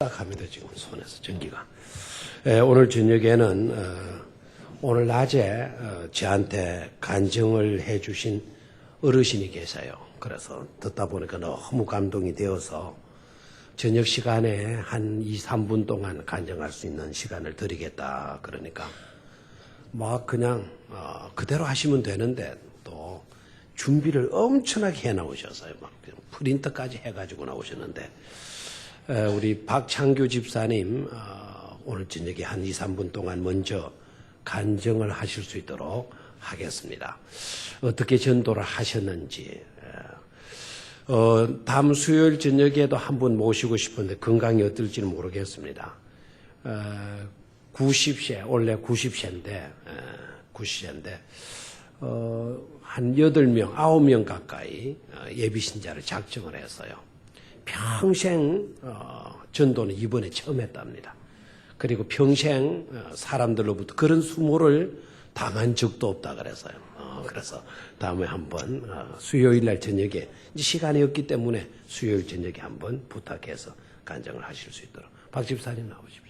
합니다. 지금 손에서 전기가. 오늘 저녁에는 오늘 낮에 저한테 간증을 해주신 어르신이 계세요. 그래서 듣다 보니까 너무 감동이 되어서 저녁 시간에 한 2, 3분 동안 간증할 수 있는 시간을 드리겠다. 그러니까 막 그냥 그대로 하시면 되는데 또 준비를 엄청나게 해 나오셨어요. 막 프린터까지 해가지고 나오셨는데 우리 박창규 집사님 오늘 저녁에 한 2, 3분 동안 먼저 간증을 하실 수 있도록 하겠습니다. 어떻게 전도를 하셨는지 다음 수요일 저녁에도 한 분 모시고 싶은데 건강이 어떨지는 모르겠습니다. 90세 원래 90세인데 한 8명, 9명 가까이 예비신자를 작정을 했어요. 평생 전도는 이번에 처음 했답니다. 그리고 평생 사람들로부터 그런 수모를 당한 적도 없다 그래서요. 그래서 다음에 한번 수요일 날 저녁에 이제 시간이 없기 때문에 수요일 저녁에 한번 부탁해서 간증을 하실 수 있도록 박 집사님 나오십시오.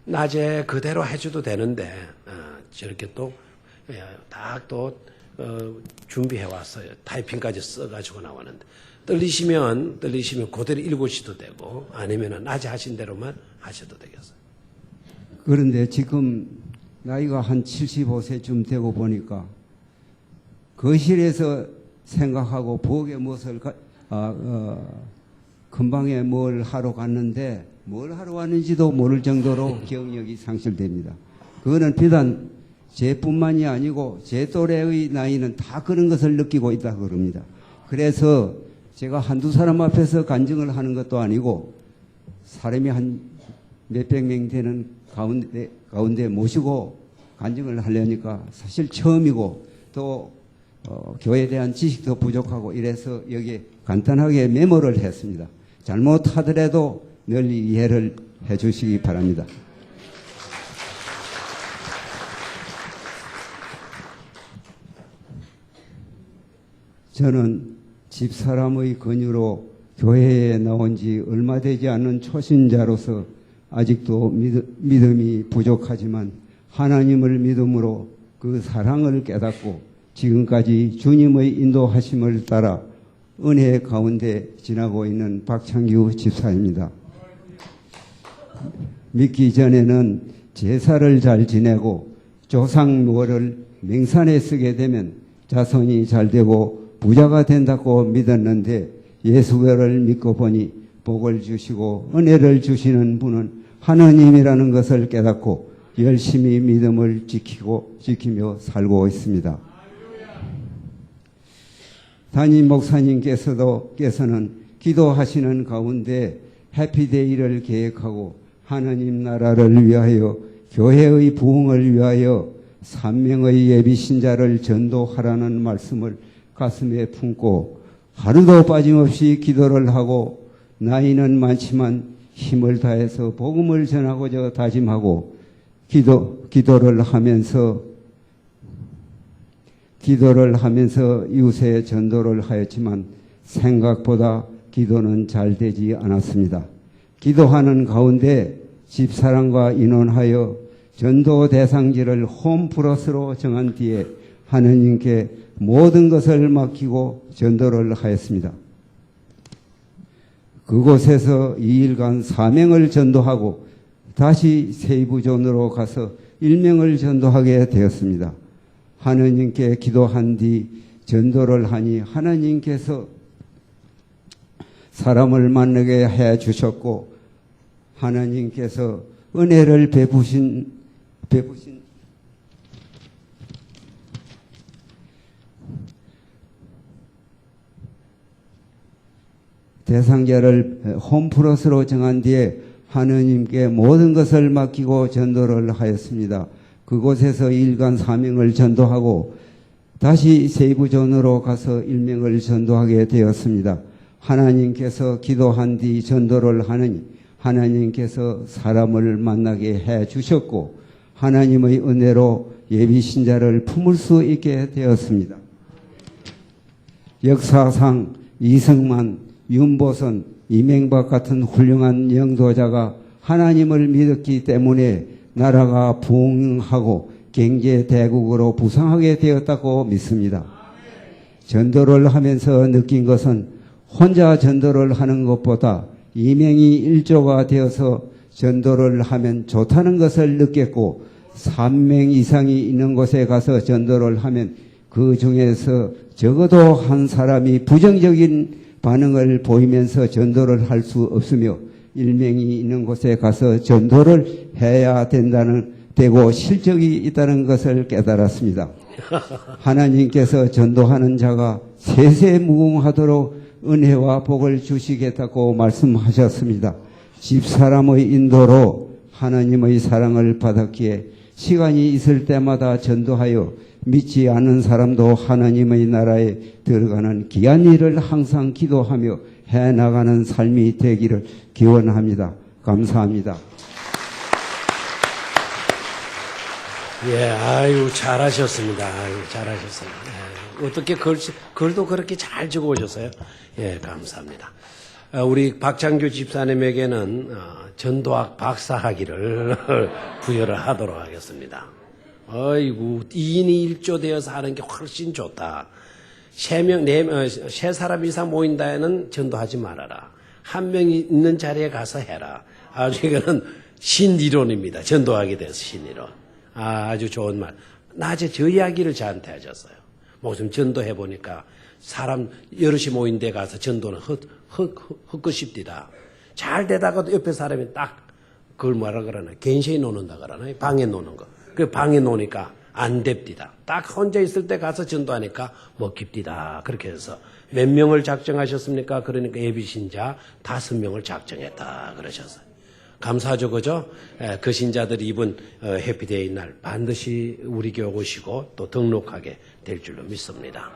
낮에 그대로 해줘도 되는데 저렇게 또 딱 또 준비해 왔어요. 타이핑까지 써가지고 나왔는데 떨리시면 그대로 읽으셔도 되고 아니면 낮에 하신 대로만 하셔도 되겠어요. 그런데 지금 나이가 한 75세쯤 되고 보니까 거실에서 생각하고 부엌에 무엇을 금방에 뭘 하러 갔는데 뭘 하러 왔는지도 모를 정도로 기억력이 상실됩니다. 그거는 비단 제뿐만이 아니고 제 또래의 나이는 다 그런 것을 느끼고 있다고 그럽니다. 그래서 제가 한두 사람 앞에서 간증을 하는 것도 아니고 사람이 한 몇백 명 되는 가운데 모시고 간증을 하려니까 사실 처음이고 또 교회에 대한 지식도 부족하고 이래서 여기에 간단하게 메모를 했습니다. 잘못하더라도 널리 이해를 해 주시기 바랍니다. 저는 집사람의 권유로 교회에 나온 지 얼마 되지 않은 초신자로서 아직도 믿음이 부족하지만 하나님을 믿음으로 그 사랑을 깨닫고 지금까지 주님의 인도하심을 따라 은혜 가운데 지나고 있는 박창규 집사입니다. 믿기 전에는 제사를 잘 지내고 조상묘를 맹산에 쓰게 되면 자손이 잘 되고 부자가 된다고 믿었는데 예수를 믿고 보니 복을 주시고 은혜를 주시는 분은 하나님이라는 것을 깨닫고 열심히 믿음을 지키며 살고 있습니다. 담임 목사님께서는 기도하시는 가운데 해피데이를 계획하고 하나님 나라를 위하여 교회의 부흥을 위하여 3명의 예비신자를 전도하라는 말씀을 가슴에 품고 하루도 빠짐없이 기도를 하고 나이는 많지만 힘을 다해서 복음을 전하고자 다짐하고 기도를 하면서 이웃에 전도를 하였지만 생각보다 기도는 잘 되지 않았습니다. 기도하는 가운데 집사람과 인원하여 전도 대상지를 홈플러스로 정한 뒤에 하느님께 모든 것을 맡기고 전도를 하였습니다. 그곳에서 2일간 4명을 전도하고 다시 세이브존으로 가서 1명을 전도하게 되었습니다. 하느님께 기도한 뒤 전도를 하니 하나님께서 사람을 만나게 해 주셨고 하나님께서 은혜를 베푸신 대상자를 홈플러스로 정한 뒤에 하느님께 모든 것을 맡기고 전도를 하였습니다. 그곳에서 2일간 4명을 전도하고 다시 세이브존으로 가서 1명을 전도하게 되었습니다. 하나님께서 기도한 뒤 전도를 하느니 하나님께서 사람을 만나게 해 주셨고 하나님의 은혜로 예비신자를 품을 수 있게 되었습니다. 역사상 이승만, 윤보선, 이명박 같은 훌륭한 영도자가 하나님을 믿었기 때문에 나라가 부흥하고 경제 대국으로 부상하게 되었다고 믿습니다. 전도를 하면서 느낀 것은 혼자 전도를 하는 것보다 이명이 일조가 되어서 전도를 하면 좋다는 것을 느꼈고 3명 이상이 있는 곳에 가서 전도를 하면 그 중에서 적어도 한 사람이 부정적인 반응을 보이면서 전도를 할 수 없으며 1명이 있는 곳에 가서 전도를 해야 되고 실적이 있다는 것을 깨달았습니다. 하나님께서 전도하는 자가 세세무궁하도록 은혜와 복을 주시겠다고 말씀하셨습니다. 집사람의 인도로 하나님의 사랑을 받았기에 시간이 있을 때마다 전도하여 믿지 않는 사람도 하나님의 나라에 들어가는 귀한 일을 항상 기도하며 해나가는 삶이 되기를 기원합니다. 감사합니다. 예, 아유, 잘하셨습니다. 아유, 잘하셨어요. 예, 어떻게 글도 그렇게 잘 적어 오셨어요? 예, 감사합니다. 우리 박창규 집사님에게는 전도학 박사학위를 부여를 하도록 하겠습니다. 어이구, 2인이 1조되어서 하는 게 훨씬 좋다. 3사람 이상 모인다에는 전도하지 말아라. 1명이 있는 자리에 가서 해라. 아주 이거는 신이론입니다. 전도하게 돼서 신이론. 아주 좋은 말. 낮에 저 이야기를 저한테 하셨어요. 무슨 전도해 보니까 사람 여럿이 모인 데 가서 전도는 헛것입디다. 잘 되다가도 옆에 사람이 딱 그걸 뭐라 그러나 겐시에 노는다 그러나 방에 노는 거. 그 방에 노니까 안 됩디다. 딱 혼자 있을 때 가서 전도하니까 먹힙디다. 그렇게 해서 몇 명을 작정하셨습니까? 그러니까 예비신자 5명을 작정했다 그러셨어요. 감사하죠, 그죠? 그 신자들이 입은 해피데이 날 반드시 우리 교회 오시고 또 등록하게 될 줄로 믿습니다.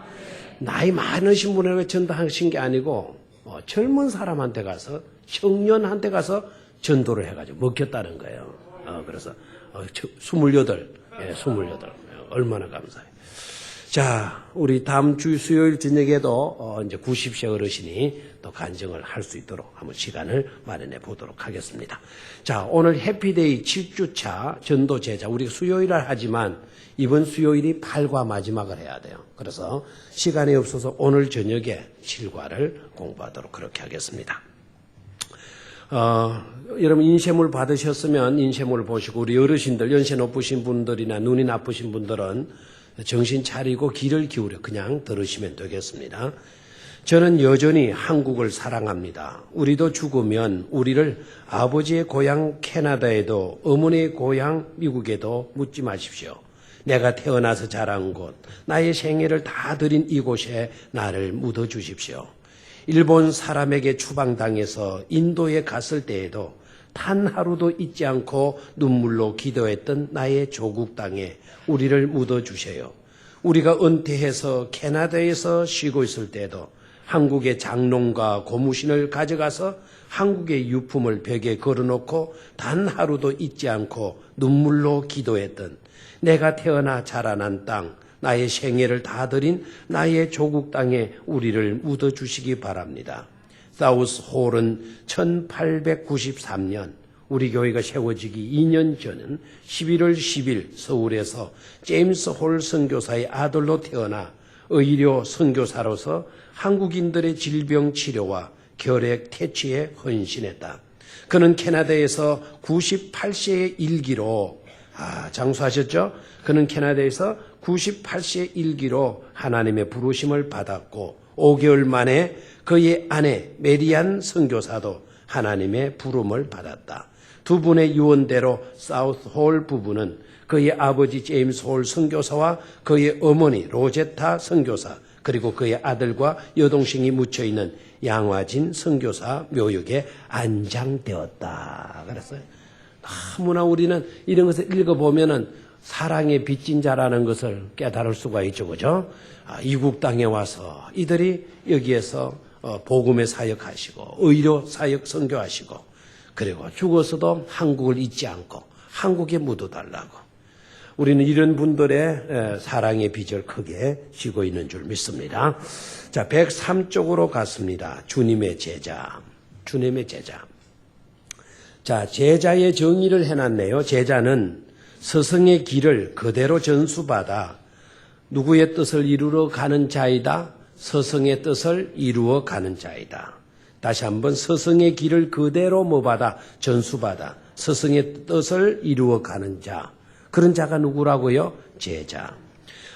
나이 많으신 분에게 전도하신 게 아니고 젊은 사람한테 가서 청년한테 가서 전도를 해가지고 먹혔다는 거예요. 그래서 28 얼마나 감사해요. 자, 우리 다음 주 수요일 저녁에도 이제 90세 어르신이 또 간증을 할 수 있도록 한번 시간을 마련해 보도록 하겠습니다. 자, 오늘 해피데이 7주차 전도 제자, 우리가 수요일을 하지만 이번 수요일이 8과 마지막을 해야 돼요. 그래서 시간이 없어서 오늘 저녁에 7과를 공부하도록 그렇게 하겠습니다. 여러분 인쇄물 받으셨으면 인쇄물 보시고 우리 어르신들 연세 높으신 분들이나 눈이 나쁘신 분들은 정신 차리고 귀를 기울여 그냥 들으시면 되겠습니다. 저는 여전히 한국을 사랑합니다. 우리도 죽으면 우리를 아버지의 고향 캐나다에도 어머니의 고향 미국에도 묻지 마십시오. 내가 태어나서 자란 곳, 나의 생애를 다 드린 이곳에 나를 묻어주십시오. 일본 사람에게 추방당해서 인도에 갔을 때에도 단 하루도 잊지 않고 눈물로 기도했던 나의 조국 땅에 우리를 묻어주세요. 우리가 은퇴해서 캐나다에서 쉬고 있을 때도 한국의 장롱과 고무신을 가져가서 한국의 유품을 벽에 걸어놓고 단 하루도 잊지 않고 눈물로 기도했던 내가 태어나 자라난 땅, 나의 생애를 다 드린 나의 조국 땅에 우리를 묻어주시기 바랍니다. 사우스 홀은 1893년 우리 교회가 세워지기 2년 전은 11월 10일 서울에서 제임스 홀 선교사의 아들로 태어나 의료 선교사로서 한국인들의 질병 치료와 결핵 퇴치에 헌신했다. 그는 캐나다에서 98세의 일기로 장수하셨죠? 그는 캐나다에서 98세의 일기로 하나님의 부르심을 받았고 5개월 만에 그의 아내 메리안 선교사도 하나님의 부름을 받았다. 두 분의 유언대로 사우스 홀 부부는 그의 아버지 제임스 홀 선교사와 그의 어머니 로제타 선교사 그리고 그의 아들과 여동생이 묻혀있는 양화진 선교사 묘역에 안장되었다. 그랬어요. 너무나 우리는 이런 것을 읽어보면은 사랑의 빚진 자라는 것을 깨달을 수가 있죠. 그죠? 이국 땅에 와서 이들이 여기에서 복음의 사역하시고 의료 사역 선교하시고 그리고 죽어서도 한국을 잊지 않고 한국에 묻어달라고 우리는 이런 분들의 사랑의 빚을 크게 지고 있는 줄 믿습니다. 자, 103쪽으로 갔습니다. 주님의 제자. 주님의 제자. 자, 제자의 정의를 해놨네요. 제자는 스승의 길을 그대로 전수받아 누구의 뜻을 이루러 가는 자이다. 스승의 뜻을 이루어 가는 자이다. 다시 한번 스승의 길을 그대로 받아 전수받아 스승의 뜻을 이루어 가는 자. 그런 자가 누구라고요? 제자.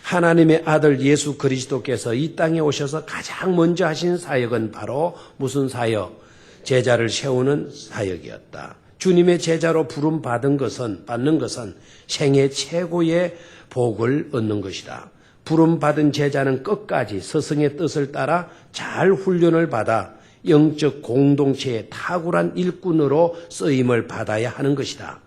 하나님의 아들 예수 그리스도께서 이 땅에 오셔서 가장 먼저 하신 사역은 바로 무슨 사역? 제자를 세우는 사역이었다. 주님의 제자로 받는 것은 생애 최고의 복을 얻는 것이다. 부름받은 제자는 끝까지 스승의 뜻을 따라 잘 훈련을 받아 영적 공동체의 탁월한 일꾼으로 쓰임을 받아야 하는 것이다.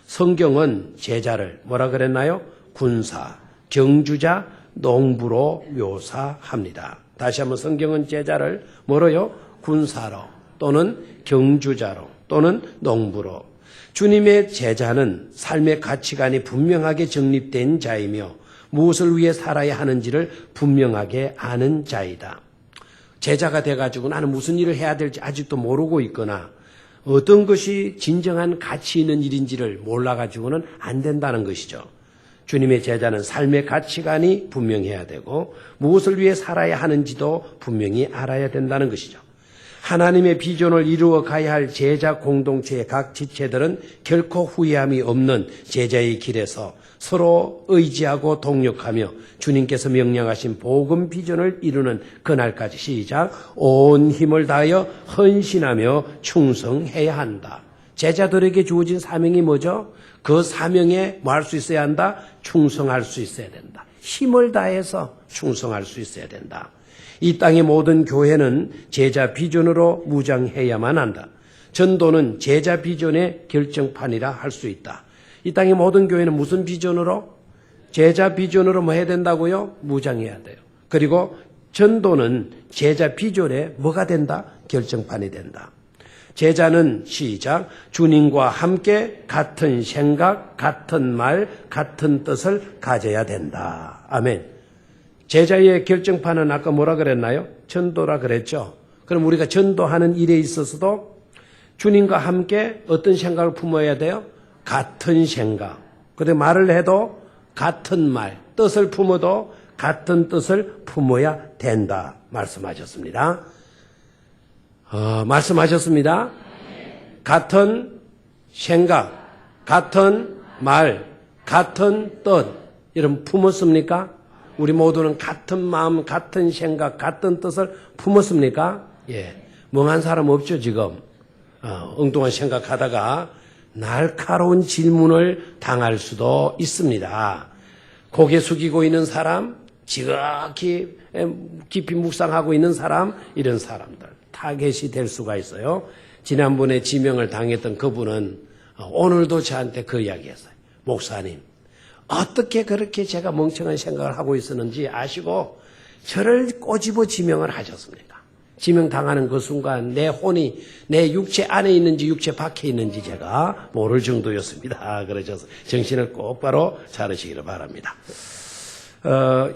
성경은 제자를 뭐라 그랬나요? 군사, 경주자, 농부로 묘사합니다. 다시 한번 성경은 제자를 뭐로요? 군사로 또는 경주자로 또는 농부로. 주님의 제자는 삶의 가치관이 분명하게 정립된 자이며 무엇을 위해 살아야 하는지를 분명하게 아는 자이다. 제자가 돼가지고 나는 무슨 일을 해야 될지 아직도 모르고 있거나 어떤 것이 진정한 가치 있는 일인지를 몰라가지고는 안 된다는 것이죠. 주님의 제자는 삶의 가치관이 분명해야 되고 무엇을 위해 살아야 하는지도 분명히 알아야 된다는 것이죠. 하나님의 비전을 이루어 가야 할 제자 공동체의 각 지체들은 결코 후회함이 없는 제자의 길에서 서로 의지하고 동력하며 주님께서 명령하신 복음 비전을 이루는 그날까지 시작. 온 힘을 다하여 헌신하며 충성해야 한다. 제자들에게 주어진 사명이 뭐죠? 그 사명에 뭐 할 수 있어야 한다? 충성할 수 있어야 된다. 힘을 다해서 충성할 수 있어야 된다. 이 땅의 모든 교회는 제자 비전으로 무장해야만 한다. 전도는 제자 비전의 결정판이라 할 수 있다. 이 땅의 모든 교회는 무슨 비전으로? 제자 비전으로 뭐 해야 된다고요? 무장해야 돼요. 그리고 전도는 제자 비전에 뭐가 된다? 결정판이 된다. 제자는 시작. 주님과 함께 같은 생각, 같은 말, 같은 뜻을 가져야 된다. 아멘. 제자의 결정판은 아까 뭐라 그랬나요? 전도라 그랬죠. 그럼 우리가 전도하는 일에 있어서도 주님과 함께 어떤 생각을 품어야 돼요? 같은 생각. 그런데 말을 해도 같은 말, 뜻을 품어도 같은 뜻을 품어야 된다. 말씀하셨습니다. 말씀하셨습니다. 같은 생각, 같은 말, 같은 뜻, 이런 품었습니까? 우리 모두는 같은 마음, 같은 생각, 같은 뜻을 품었습니까? 예. 멍한 사람 없죠, 지금. 엉뚱한 생각하다가 날카로운 질문을 당할 수도 있습니다. 고개 숙이고 있는 사람, 지극히 깊이 묵상하고 있는 사람, 이런 사람들 타겟이 될 수가 있어요. 지난번에 지명을 당했던 그분은 오늘도 저한테 그 이야기했어요. 목사님, 어떻게 그렇게 제가 멍청한 생각을 하고 있었는지 아시고 저를 꼬집어 지명을 하셨습니까? 지명당하는 그 순간 내 혼이 내 육체 안에 있는지 육체 밖에 있는지 제가 모를 정도였습니다. 그러셔서 정신을 똑바로 차리시기를 바랍니다.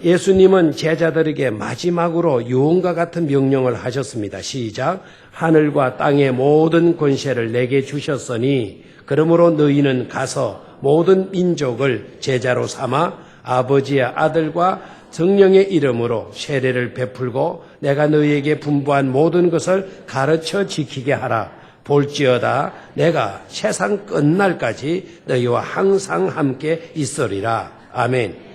예수님은 제자들에게 마지막으로 유언과 같은 명령을 하셨습니다. 시작. 하늘과 땅의 모든 권세를 내게 주셨으니 그러므로 너희는 가서 모든 민족을 제자로 삼아 아버지의 아들과 성령의 이름으로 세례를 베풀고 내가 너희에게 분부한 모든 것을 가르쳐 지키게 하라. 볼지어다 내가 세상 끝날까지 너희와 항상 함께 있으리라. 아멘.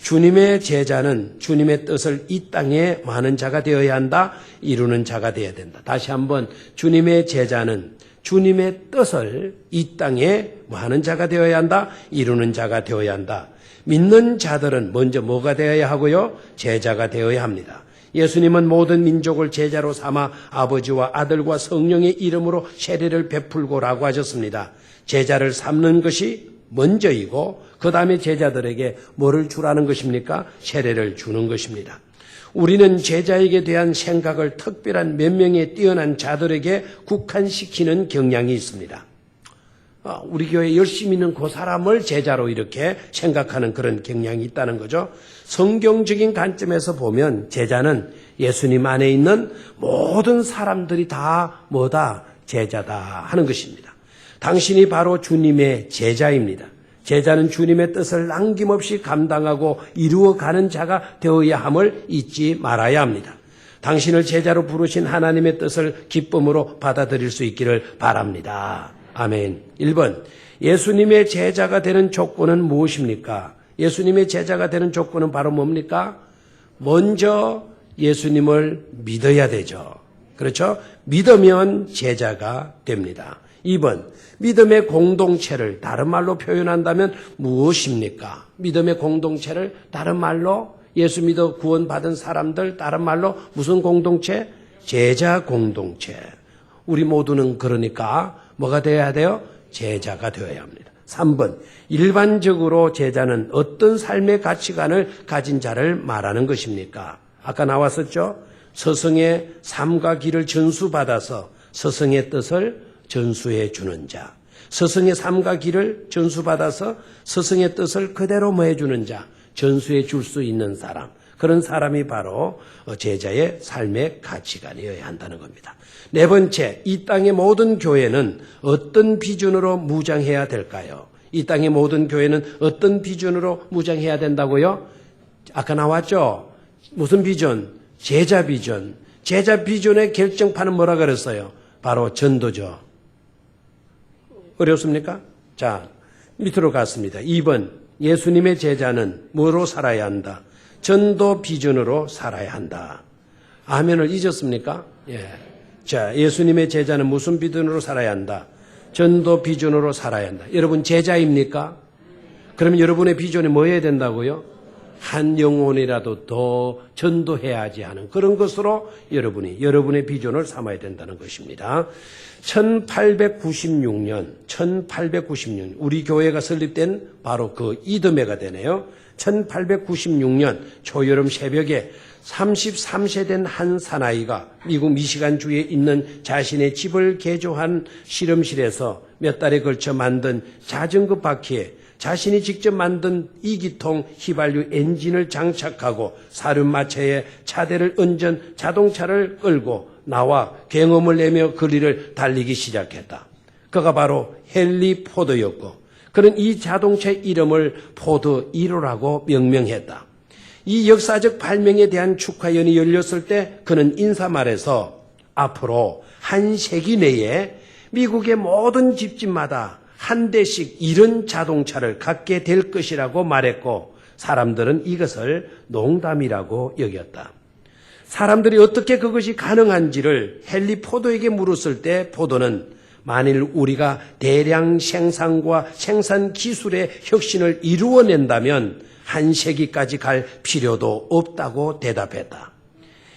주님의 제자는 주님의 뜻을 이 땅에 많은 자가 되어야 한다. 이루는 자가 되어야 된다. 다시 한번 주님의 제자는 주님의 뜻을 이 땅에 많은 자가 되어야 한다. 이루는 자가 되어야 한다. 믿는 자들은 먼저 뭐가 되어야 하고요? 제자가 되어야 합니다. 예수님은 모든 민족을 제자로 삼아 아버지와 아들과 성령의 이름으로 세례를 베풀고라고 하셨습니다. 제자를 삼는 것이 먼저이고 그 다음에 제자들에게 뭐를 주라는 것입니까? 세례를 주는 것입니다. 우리는 제자에게 대한 생각을 특별한 몇 명의 뛰어난 자들에게 국한시키는 경향이 있습니다. 우리 교회 열심히 있는 그 사람을 제자로 이렇게 생각하는 그런 경향이 있다는 거죠. 성경적인 관점에서 보면 제자는 예수님 안에 있는 모든 사람들이 다 뭐다? 제자다 하는 것입니다. 당신이 바로 주님의 제자입니다. 제자는 주님의 뜻을 남김없이 감당하고 이루어가는 자가 되어야 함을 잊지 말아야 합니다. 당신을 제자로 부르신 하나님의 뜻을 기쁨으로 받아들일 수 있기를 바랍니다. 아멘. 1번, 예수님의 제자가 되는 조건은 무엇입니까? 예수님의 제자가 되는 조건은 바로 뭡니까? 먼저 예수님을 믿어야 되죠. 그렇죠? 믿으면 제자가 됩니다. 2번, 믿음의 공동체를 다른 말로 표현한다면 무엇입니까? 믿음의 공동체를 다른 말로 예수 믿어 구원받은 사람들 다른 말로 무슨 공동체? 제자 공동체. 우리 모두는 그러니까 뭐가 되어야 돼요? 제자가 되어야 합니다. 3번, 일반적으로 제자는 어떤 삶의 가치관을 가진 자를 말하는 것입니까? 아까 나왔었죠? 스승의 삶과 길을 전수받아서 스승의 뜻을 전수해 주는 자. 스승의 삶과 길을 전수받아서 스승의 뜻을 그대로 뭐 해주는 자. 전수해 줄 수 있는 사람. 그런 사람이 바로 제자의 삶의 가치관이어야 한다는 겁니다. 네 번째, 이 땅의 모든 교회는 어떤 비전으로 무장해야 될까요? 이 땅의 모든 교회는 어떤 비전으로 무장해야 된다고요? 아까 나왔죠? 무슨 비전? 제자 비전. 제자 비전의 결정판은 뭐라 그랬어요? 바로 전도죠. 어렵습니까? 자, 밑으로 갔습니다. 2번, 예수님의 제자는 뭐로 살아야 한다? 전도 비전으로 살아야 한다. 아멘을 잊었습니까? 예. 자, 예수님의 제자는 무슨 비전으로 살아야 한다? 전도 비전으로 살아야 한다. 여러분 제자입니까? 그러면 여러분의 비전이 뭐여야 된다고요? 한 영혼이라도 더 전도해야지 하는 그런 것으로 여러분의 비전을 삼아야 된다는 것입니다. 1896년 우리 교회가 설립된 바로 그 이듬해가 되네요. 1896년 초여름 새벽에 33세 된 한 사나이가 미국 미시간주에 있는 자신의 집을 개조한 실험실에서 몇 달에 걸쳐 만든 자전거 바퀴에 자신이 직접 만든 2기통 휘발유 엔진을 장착하고 사륜마차에 차대를 얹은 자동차를 끌고 나와 경험을 내며 거리를 달리기 시작했다. 그가 바로 헨리 포드였고 그는 이 자동차 이름을 포드 1호라고 명명했다. 이 역사적 발명에 대한 축하연이 열렸을 때 그는 인사말에서 앞으로 한 세기 내에 미국의 모든 집집마다 한 대씩 이런 자동차를 갖게 될 것이라고 말했고 사람들은 이것을 농담이라고 여겼다. 사람들이 어떻게 그것이 가능한지를 헨리 포도에게 물었을 때 포도는 만일 우리가 대량 생산과 생산 기술의 혁신을 이루어낸다면 한 세기까지 갈 필요도 없다고 대답했다.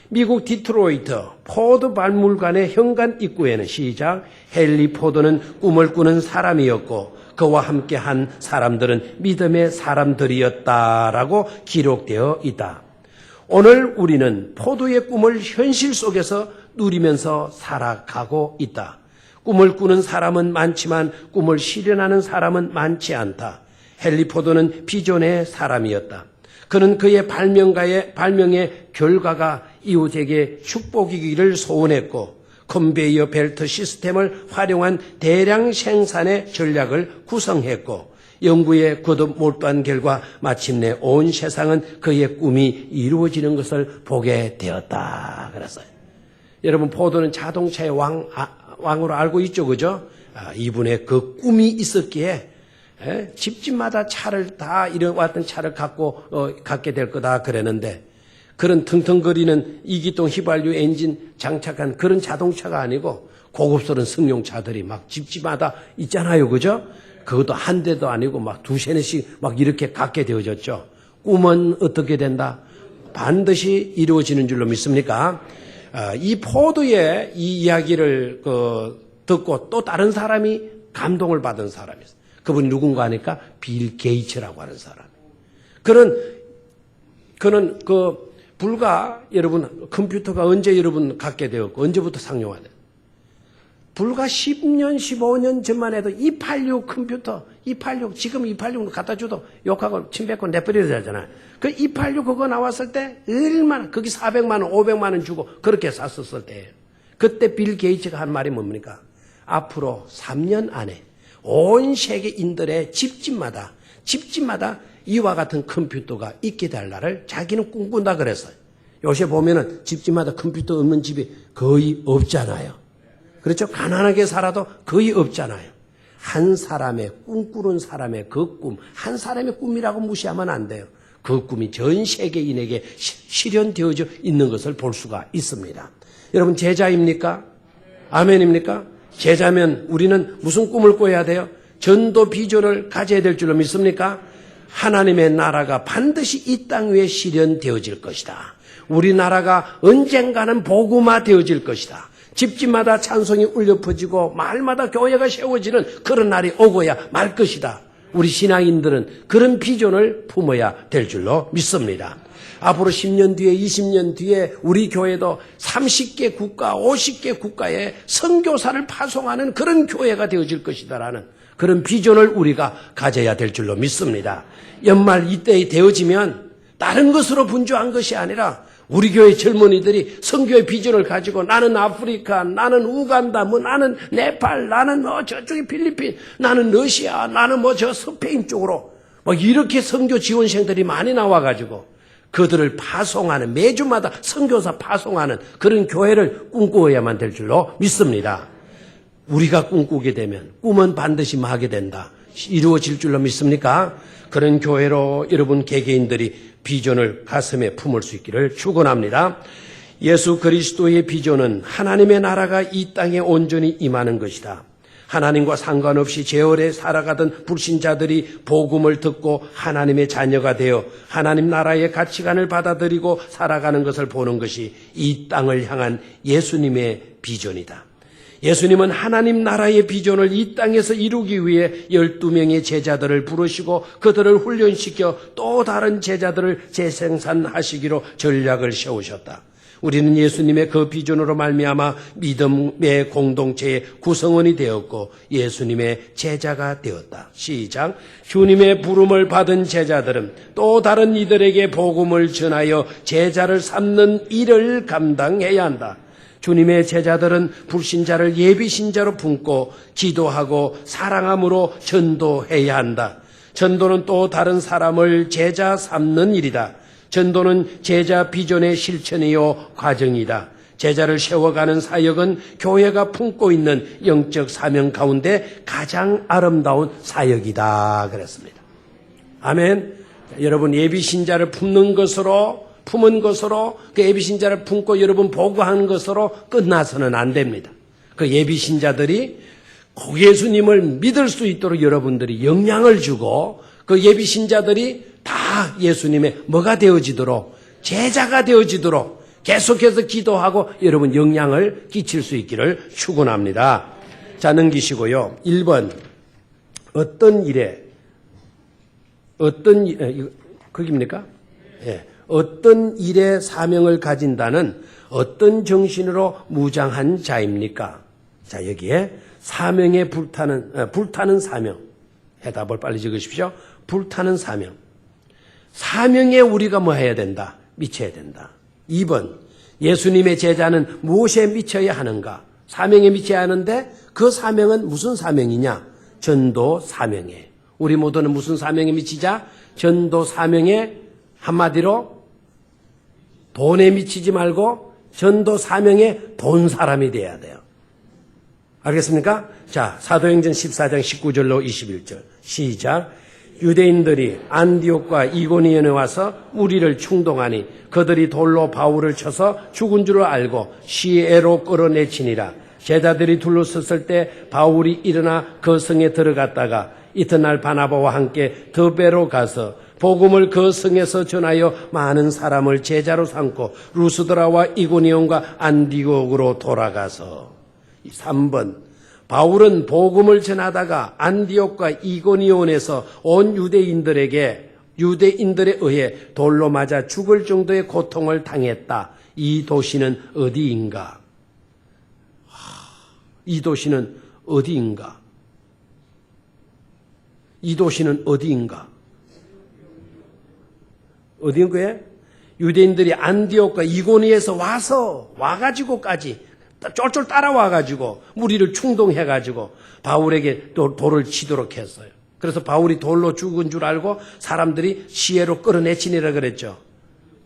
미국 디트로이트 포드 박물관의 현관 입구에는 시작 헨리 포드는 꿈을 꾸는 사람이었고 그와 함께한 사람들은 믿음의 사람들이었다라고 기록되어 있다. 오늘 우리는 포드의 꿈을 현실 속에서 누리면서 살아가고 있다. 꿈을 꾸는 사람은 많지만 꿈을 실현하는 사람은 많지 않다. 헨리 포드는 비전의 사람이었다. 그는 그의 발명의 결과가 이웃에게 축복이기를 소원했고 컨베이어 벨트 시스템을 활용한 대량 생산의 전략을 구성했고 연구에 거듭 몰두한 결과 마침내 온 세상은 그의 꿈이 이루어지는 것을 보게 되었다. 그랬어요. 여러분 포드는 자동차의 왕으로 알고 있죠, 그죠? 이분의 그 꿈이 있었기에 집집마다 차를 다 이뤄왔던 차를 갖게 될 거다 그랬는데 그런 텅텅거리는 2기통 휘발유 엔진 장착한 그런 자동차가 아니고 고급스러운 승용차들이 막 집집마다 있잖아요, 그죠? 그것도 한 대도 아니고 막 두세 대씩 막 이렇게 갖게 되어졌죠. 꿈은 어떻게 된다? 반드시 이루어지는 줄로 믿습니까? 이 포드의 이 이야기를 듣고 또 다른 사람이 감동을 받은 사람이 있어요. 그분이 누군가 하니까 빌 게이츠라고 하는 사람. 그는 불과 여러분 컴퓨터가 언제 여러분 갖게 되었고 언제부터 상용화돼? 불과 10년, 15년 전만 해도 286 컴퓨터, 286, 지금 286 갖다 줘도 욕하고 침 뱉고 내버려야 되잖아요. 그 286 그거 나왔을 때 얼마나, 거기 400만 원, 500만 원 주고 그렇게 샀었을 때예요. 그때 빌 게이츠가 한 말이 뭡니까? 앞으로 3년 안에 온 세계인들의 집집마다 이와 같은 컴퓨터가 있게 될 날을 자기는 꿈꾼다 그랬어요. 요새 보면은 집집마다 컴퓨터 없는 집이 거의 없잖아요. 그렇죠? 가난하게 살아도 거의 없잖아요. 한 사람의 꿈꾸는 사람의 그 꿈, 한 사람의 꿈이라고 무시하면 안 돼요. 그 꿈이 전 세계인에게 실현되어져 있는 것을 볼 수가 있습니다. 여러분 제자입니까? 아멘입니까? 제자면 우리는 무슨 꿈을 꿔야 돼요? 전도 비전을 가져야 될 줄로 믿습니까? 하나님의 나라가 반드시 이 땅 위에 실현되어질 것이다. 우리나라가 언젠가는 복음화 되어질 것이다. 집집마다 찬송이 울려 퍼지고 마을마다 교회가 세워지는 그런 날이 오고야 말 것이다. 우리 신앙인들은 그런 비전을 품어야 될 줄로 믿습니다. 앞으로 10년 뒤에 20년 뒤에 우리 교회도 30개 국가 50개 국가에 선교사를 파송하는 그런 교회가 되어질 것이다라는 그런 비전을 우리가 가져야 될 줄로 믿습니다. 연말 이때에 되어지면 다른 것으로 분주한 것이 아니라 우리 교회 젊은이들이 선교의 비전을 가지고 나는 아프리카, 나는 우간다, 나는 네팔, 나는 저쪽에 필리핀, 나는 러시아, 나는 저 스페인 쪽으로 이렇게 선교 지원생들이 많이 나와가지고 그들을 파송하는 매주마다 선교사 파송하는 그런 교회를 꿈꾸어야만 될 줄로 믿습니다. 우리가 꿈꾸게 되면 꿈은 반드시 하게 된다. 이루어질 줄로 믿습니까? 그런 교회로 여러분 개개인들이 비전을 가슴에 품을 수 있기를 축원합니다. 예수 그리스도의 비전은 하나님의 나라가 이 땅에 온전히 임하는 것이다. 하나님과 상관없이 제월에 살아가던 불신자들이 복음을 듣고 하나님의 자녀가 되어 하나님 나라의 가치관을 받아들이고 살아가는 것을 보는 것이 이 땅을 향한 예수님의 비전이다. 예수님은 하나님 나라의 비전을 이 땅에서 이루기 위해 12명의 제자들을 부르시고 그들을 훈련시켜 또 다른 제자들을 재생산하시기로 전략을 세우셨다. 우리는 예수님의 그 비전으로 말미암아 믿음의 공동체의 구성원이 되었고 예수님의 제자가 되었다. 시작. 주님의 부름을 받은 제자들은 또 다른 이들에게 복음을 전하여 제자를 삼는 일을 감당해야 한다. 주님의 제자들은 불신자를 예비신자로 품고 기도하고 사랑함으로 전도해야 한다. 전도는 또 다른 사람을 제자 삼는 일이다. 전도는 제자 비전의 실천이요 과정이다. 제자를 세워가는 사역은 교회가 품고 있는 영적 사명 가운데 가장 아름다운 사역이다 그랬습니다. 아멘. 여러분 예비신자를 품은 것으로 그 예비신자를 품고 여러분 보고하는 것으로 끝나서는 안 됩니다. 그 예비신자들이 예수님을 믿을 수 있도록 여러분들이 영향을 주고 그 예비신자들이 다 예수님의 뭐가 되어지도록 제자가 되어지도록 계속해서 기도하고 여러분 영향을 끼칠 수 있기를 축원합니다. 자 넘기시고요. 1번 거기입니까? 예. 어떤 일에 사명을 가진다는 어떤 정신으로 무장한 자입니까? 자 여기에 사명에 불타는 사명. 해답을 빨리 적으십시오. 불타는 사명. 사명에 우리가 뭐 해야 된다? 미쳐야 된다. 2번 예수님의 제자는 무엇에 미쳐야 하는가? 사명에 미쳐야 하는데 그 사명은 무슨 사명이냐? 전도 사명에. 우리 모두는 무슨 사명에 미치자? 전도 사명에 한마디로 돈에 미치지 말고 전도 사명에 본 사람이 돼야 돼요. 알겠습니까? 자, 사도행전 14장 19절로 21절 시작. 유대인들이 안디옥과 이고니온에 와서 무리를 충동하니 그들이 돌로 바울을 쳐서 죽은 줄 알고 시애로 끌어내치니라. 제자들이 둘러섰을 때 바울이 일어나 그 성에 들어갔다가 이튿날 바나바와 함께 더베로 가서 복음을 그 성에서 전하여 많은 사람을 제자로 삼고 루스드라와 이고니온과 안디옥으로 돌아가서 3번 바울은 복음을 전하다가 안디옥과 이고니온에서 온 유대인들에 의해 돌로 맞아 죽을 정도의 고통을 당했다. 이 도시는 어디인가? 이 도시는 어디인가? 이 도시는 어디인가? 어디인 거예요? 유대인들이 안디옥과 이고니에서 와가지고까지 쫄쫄 따라와가지고 무리를 충동해가지고 바울에게 또 돌을 치도록 했어요. 그래서 바울이 돌로 죽은 줄 알고 사람들이 시해로 끌어내치니라 그랬죠.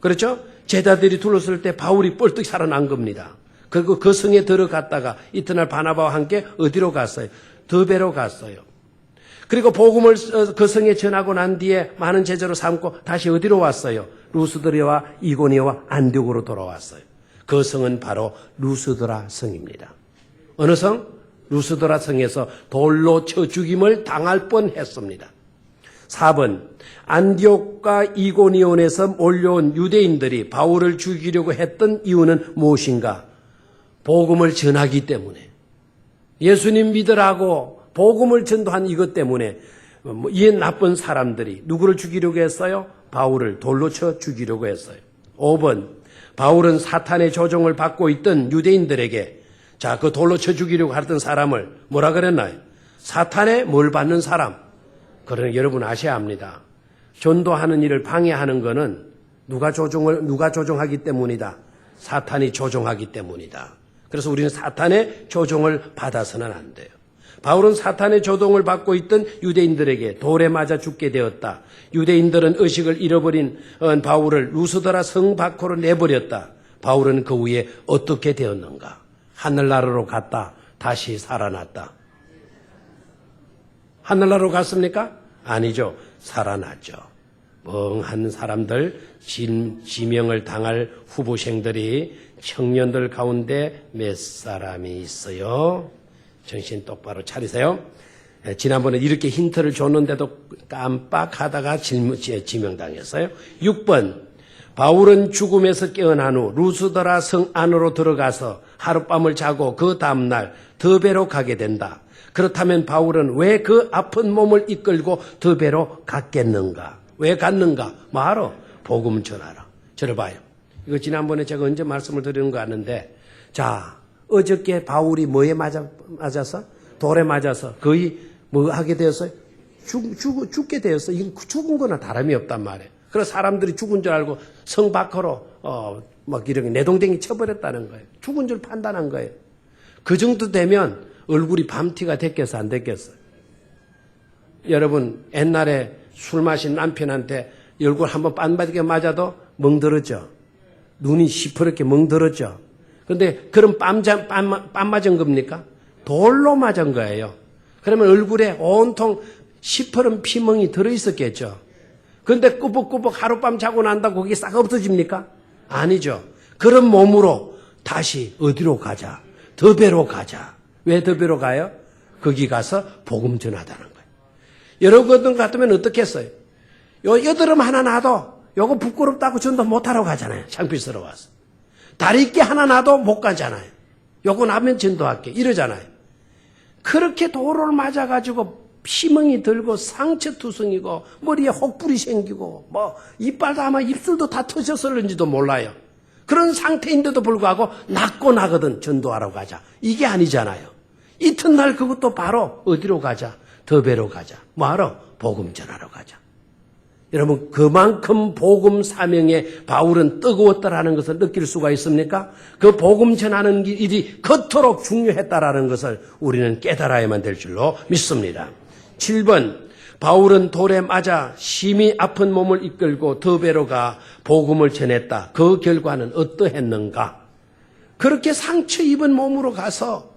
그렇죠? 제자들이 둘러쓸 때 바울이 뻘떡 살아난 겁니다. 그리고 그 성에 들어갔다가 이튿날 바나바와 함께 어디로 갔어요? 더베로 갔어요. 그리고 복음을 그 성에 전하고 난 뒤에 많은 제자로 삼고 다시 어디로 왔어요? 루스드라와 이고니와 안디옥으로 돌아왔어요. 그 성은 바로 루스드라 성입니다. 어느 성? 루스드라 성에서 돌로 쳐 죽임을 당할 뻔했습니다. 4번, 안디옥과 이고니온에서 몰려온 유대인들이 바울을 죽이려고 했던 이유는 무엇인가? 복음을 전하기 때문에, 예수님 믿으라고 복음을 전도한 이것 때문에 이 나쁜 사람들이 누구를 죽이려고 했어요? 바울을 돌로 쳐 죽이려고 했어요. 5번, 바울은 사탄의 조종을 받고 있던 유대인들에게 그 돌로 쳐 죽이려고 하던 사람을 뭐라 그랬나요? 사탄의 뭘 받는 사람. 그러나 여러분 아셔야 합니다. 전도하는 일을 방해하는 것은 누가 조종하기 때문이다. 사탄이 조종하기 때문이다. 그래서 우리는 사탄의 조종을 받아서는 안 돼요. 바울은 사탄의 조종을 받고 있던 유대인들에게 돌에 맞아 죽게 되었다. 유대인들은 의식을 잃어버린 바울을 루스드라 성 밖으로 내버렸다. 바울은 그 후에 어떻게 되었는가? 하늘나라로 갔다. 다시 살아났다. 하늘나라로 갔습니까? 아니죠. 살아났죠. 멍한 사람들, 지명을 당할 후보생들이 청년들 가운데 몇 사람이 있어요. 정신 똑바로 차리세요. 지난번에 이렇게 힌트를 줬는데도 깜빡하다가 지명당했어요. 6번, 바울은 죽음에서 깨어난 후 루스드라 성 안으로 들어가서 하룻밤을 자고 그 다음날 더베로 가게 된다. 그렇다면 바울은 왜 그 아픈 몸을 이끌고 더베로 갔겠는가? 왜 갔는가? 말어. 복음 전하라. 저를 봐요. 이거 지난번에 제가 언제 말씀을 드리는 거 아는데, 어저께 바울이 뭐에 맞아서? 돌에 맞아서 거의 뭐 하게 되었어요? 죽게 되었어요. 이건 죽은 거나 다름이 없단 말이에요. 그래서 사람들이 죽은 줄 알고 성 밖으로 막 이렇게 내동댕이 쳐버렸다는 거예요. 죽은 줄 판단한 거예요. 그 정도 되면 얼굴이 밤티가 됐겠어, 안 됐겠어? 여러분, 옛날에 술 마신 남편한테 얼굴 한번 빤바지게 맞아도 멍들었죠? 눈이 시퍼렇게 멍들었죠? 근데 그럼 빰 맞은 겁니까? 돌로 맞은 거예요. 그러면 얼굴에 온통 시퍼런 피멍이 들어있었겠죠? 근데 꾸벅꾸벅 하룻밤 자고 난다고 그게 싹 없어집니까? 아니죠. 그런 몸으로 다시 어디로 가자? 더베로 가자. 왜 더베로 가요? 거기 가서 복음 전하다는 거예요. 여러분 같으면 어떻게 했어요? 여드름 하나 나도 요거 부끄럽다고 전도 못하러 가잖아요. 창피스러워서. 다리끼 하나 나도 못 가잖아요. 요거 나면 전도할게. 이러잖아요. 그렇게 도로를 맞아가지고 피멍이 들고 상처투성이고 머리에 혹불이 생기고 뭐 이빨도 아마 입술도 다 터졌을는지도 몰라요. 그런 상태인데도 불구하고 낫고 나거든 전도하러 가자. 이게 아니잖아요. 이튿날 그것도 바로 어디로 가자? 더베로 가자. 뭐하러? 복음 전하러 가자. 여러분, 그만큼 복음 사명에 바울은 뜨거웠다라는 것을 느낄 수가 있습니까? 그 복음 전하는 일이 그토록 중요했다라는 것을 우리는 깨달아야만 될 줄로 믿습니다. 7번, 바울은 돌에 맞아 심히 아픈 몸을 이끌고 더베로 가 복음을 전했다. 그 결과는 어떠했는가? 그렇게 상처 입은 몸으로 가서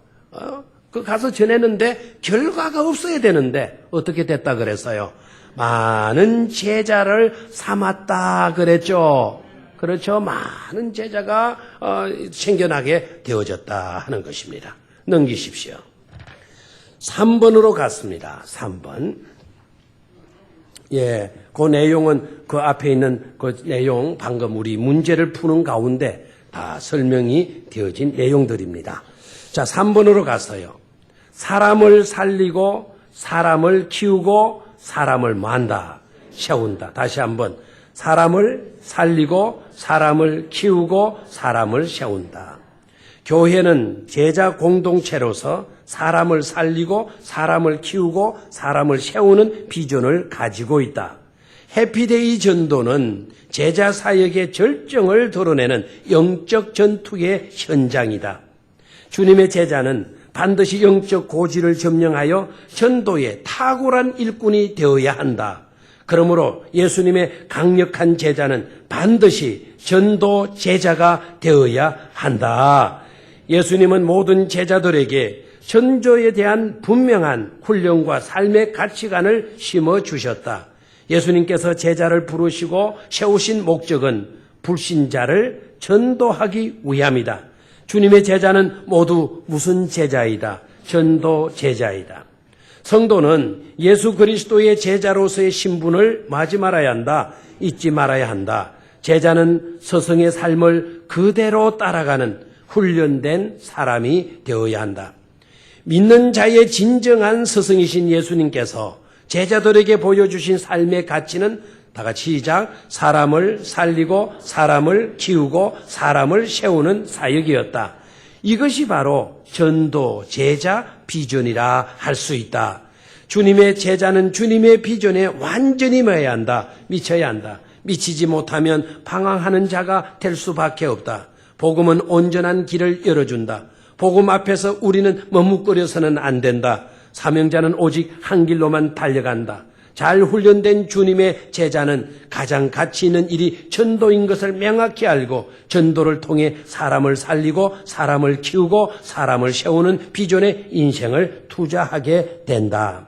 가서 전했는데 결과가 없어야 되는데 어떻게 됐다 그랬어요? 많은 제자를 삼았다 그랬죠. 그렇죠. 많은 제자가 생겨나게 되어졌다 하는 것입니다. 넘기십시오. 3번으로 갔습니다. 3번. 예, 그 내용은 그 앞에 있는 그 내용 방금 우리 문제를 푸는 가운데 다 설명이 되어진 내용들입니다. 자, 3번으로 갔어요. 사람을 살리고 사람을 키우고 사람을 만다, 세운다. 다시 한번. 사람을 살리고 사람을 키우고 사람을 세운다. 교회는 제자 공동체로서 사람을 살리고 사람을 키우고 사람을 세우는 비전을 가지고 있다. 해피데이 전도는 제자 사역의 절정을 드러내는 영적 전투의 현장이다. 주님의 제자는 반드시 영적 고지를 점령하여 전도의 탁월한 일꾼이 되어야 한다. 그러므로 예수님의 강력한 제자는 반드시 전도 제자가 되어야 한다. 예수님은 모든 제자들에게 전도에 대한 분명한 훈련과 삶의 가치관을 심어주셨다. 예수님께서 제자를 부르시고 세우신 목적은 불신자를 전도하기 위함이다. 주님의 제자는 모두 무슨 제자이다? 전도 제자이다. 성도는 예수 그리스도의 제자로서의 신분을 마지 말아야 한다. 잊지 말아야 한다. 제자는 스승의 삶을 그대로 따라가는 훈련된 사람이 되어야 한다. 믿는 자의 진정한 스승이신 예수님께서 제자들에게 보여주신 삶의 가치는 다 같이 시작. 사람을 살리고 사람을 키우고 사람을 세우는 사역이었다. 이것이 바로 전도 제자 비전이라 할 수 있다. 주님의 제자는 주님의 비전에 완전히 매야 한다. 미쳐야 한다. 미치지 못하면 방황하는 자가 될 수밖에 없다. 복음은 온전한 길을 열어준다. 복음 앞에서 우리는 머뭇거려서는 안 된다. 사명자는 오직 한 길로만 달려간다. 잘 훈련된 주님의 제자는 가장 가치 있는 일이 전도인 것을 명확히 알고 전도를 통해 사람을 살리고 사람을 키우고 사람을 세우는 비전에 인생을 투자하게 된다.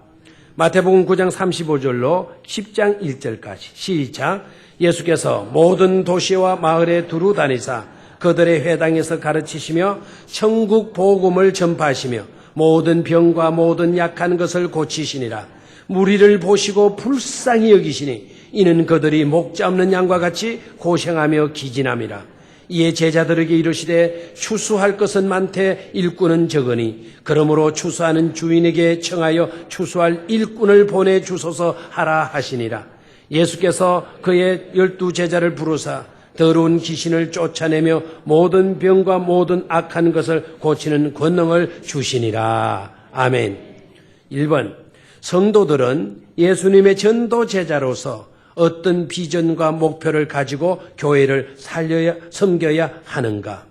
마태복음 9장 35절로 10장 1절까지 시작. 예수께서 모든 도시와 마을에 두루 다니사 그들의 회당에서 가르치시며 천국 복음을 전파하시며 모든 병과 모든 약한 것을 고치시니라. 무리를 보시고 불쌍히 여기시니 이는 그들이 목자 없는 양과 같이 고생하며 기진함이라. 이에 제자들에게 이르시되 추수할 것은 많되 일꾼은 적으니 그러므로 추수하는 주인에게 청하여 추수할 일꾼을 보내주소서 하라 하시니라. 예수께서 그의 12 제자를 부르사 더러운 귀신을 쫓아내며 모든 병과 모든 악한 것을 고치는 권능을 주시니라. 아멘. 1번, 성도들은 예수님의 전도 제자로서 어떤 비전과 목표를 가지고 교회를 섬겨야 하는가?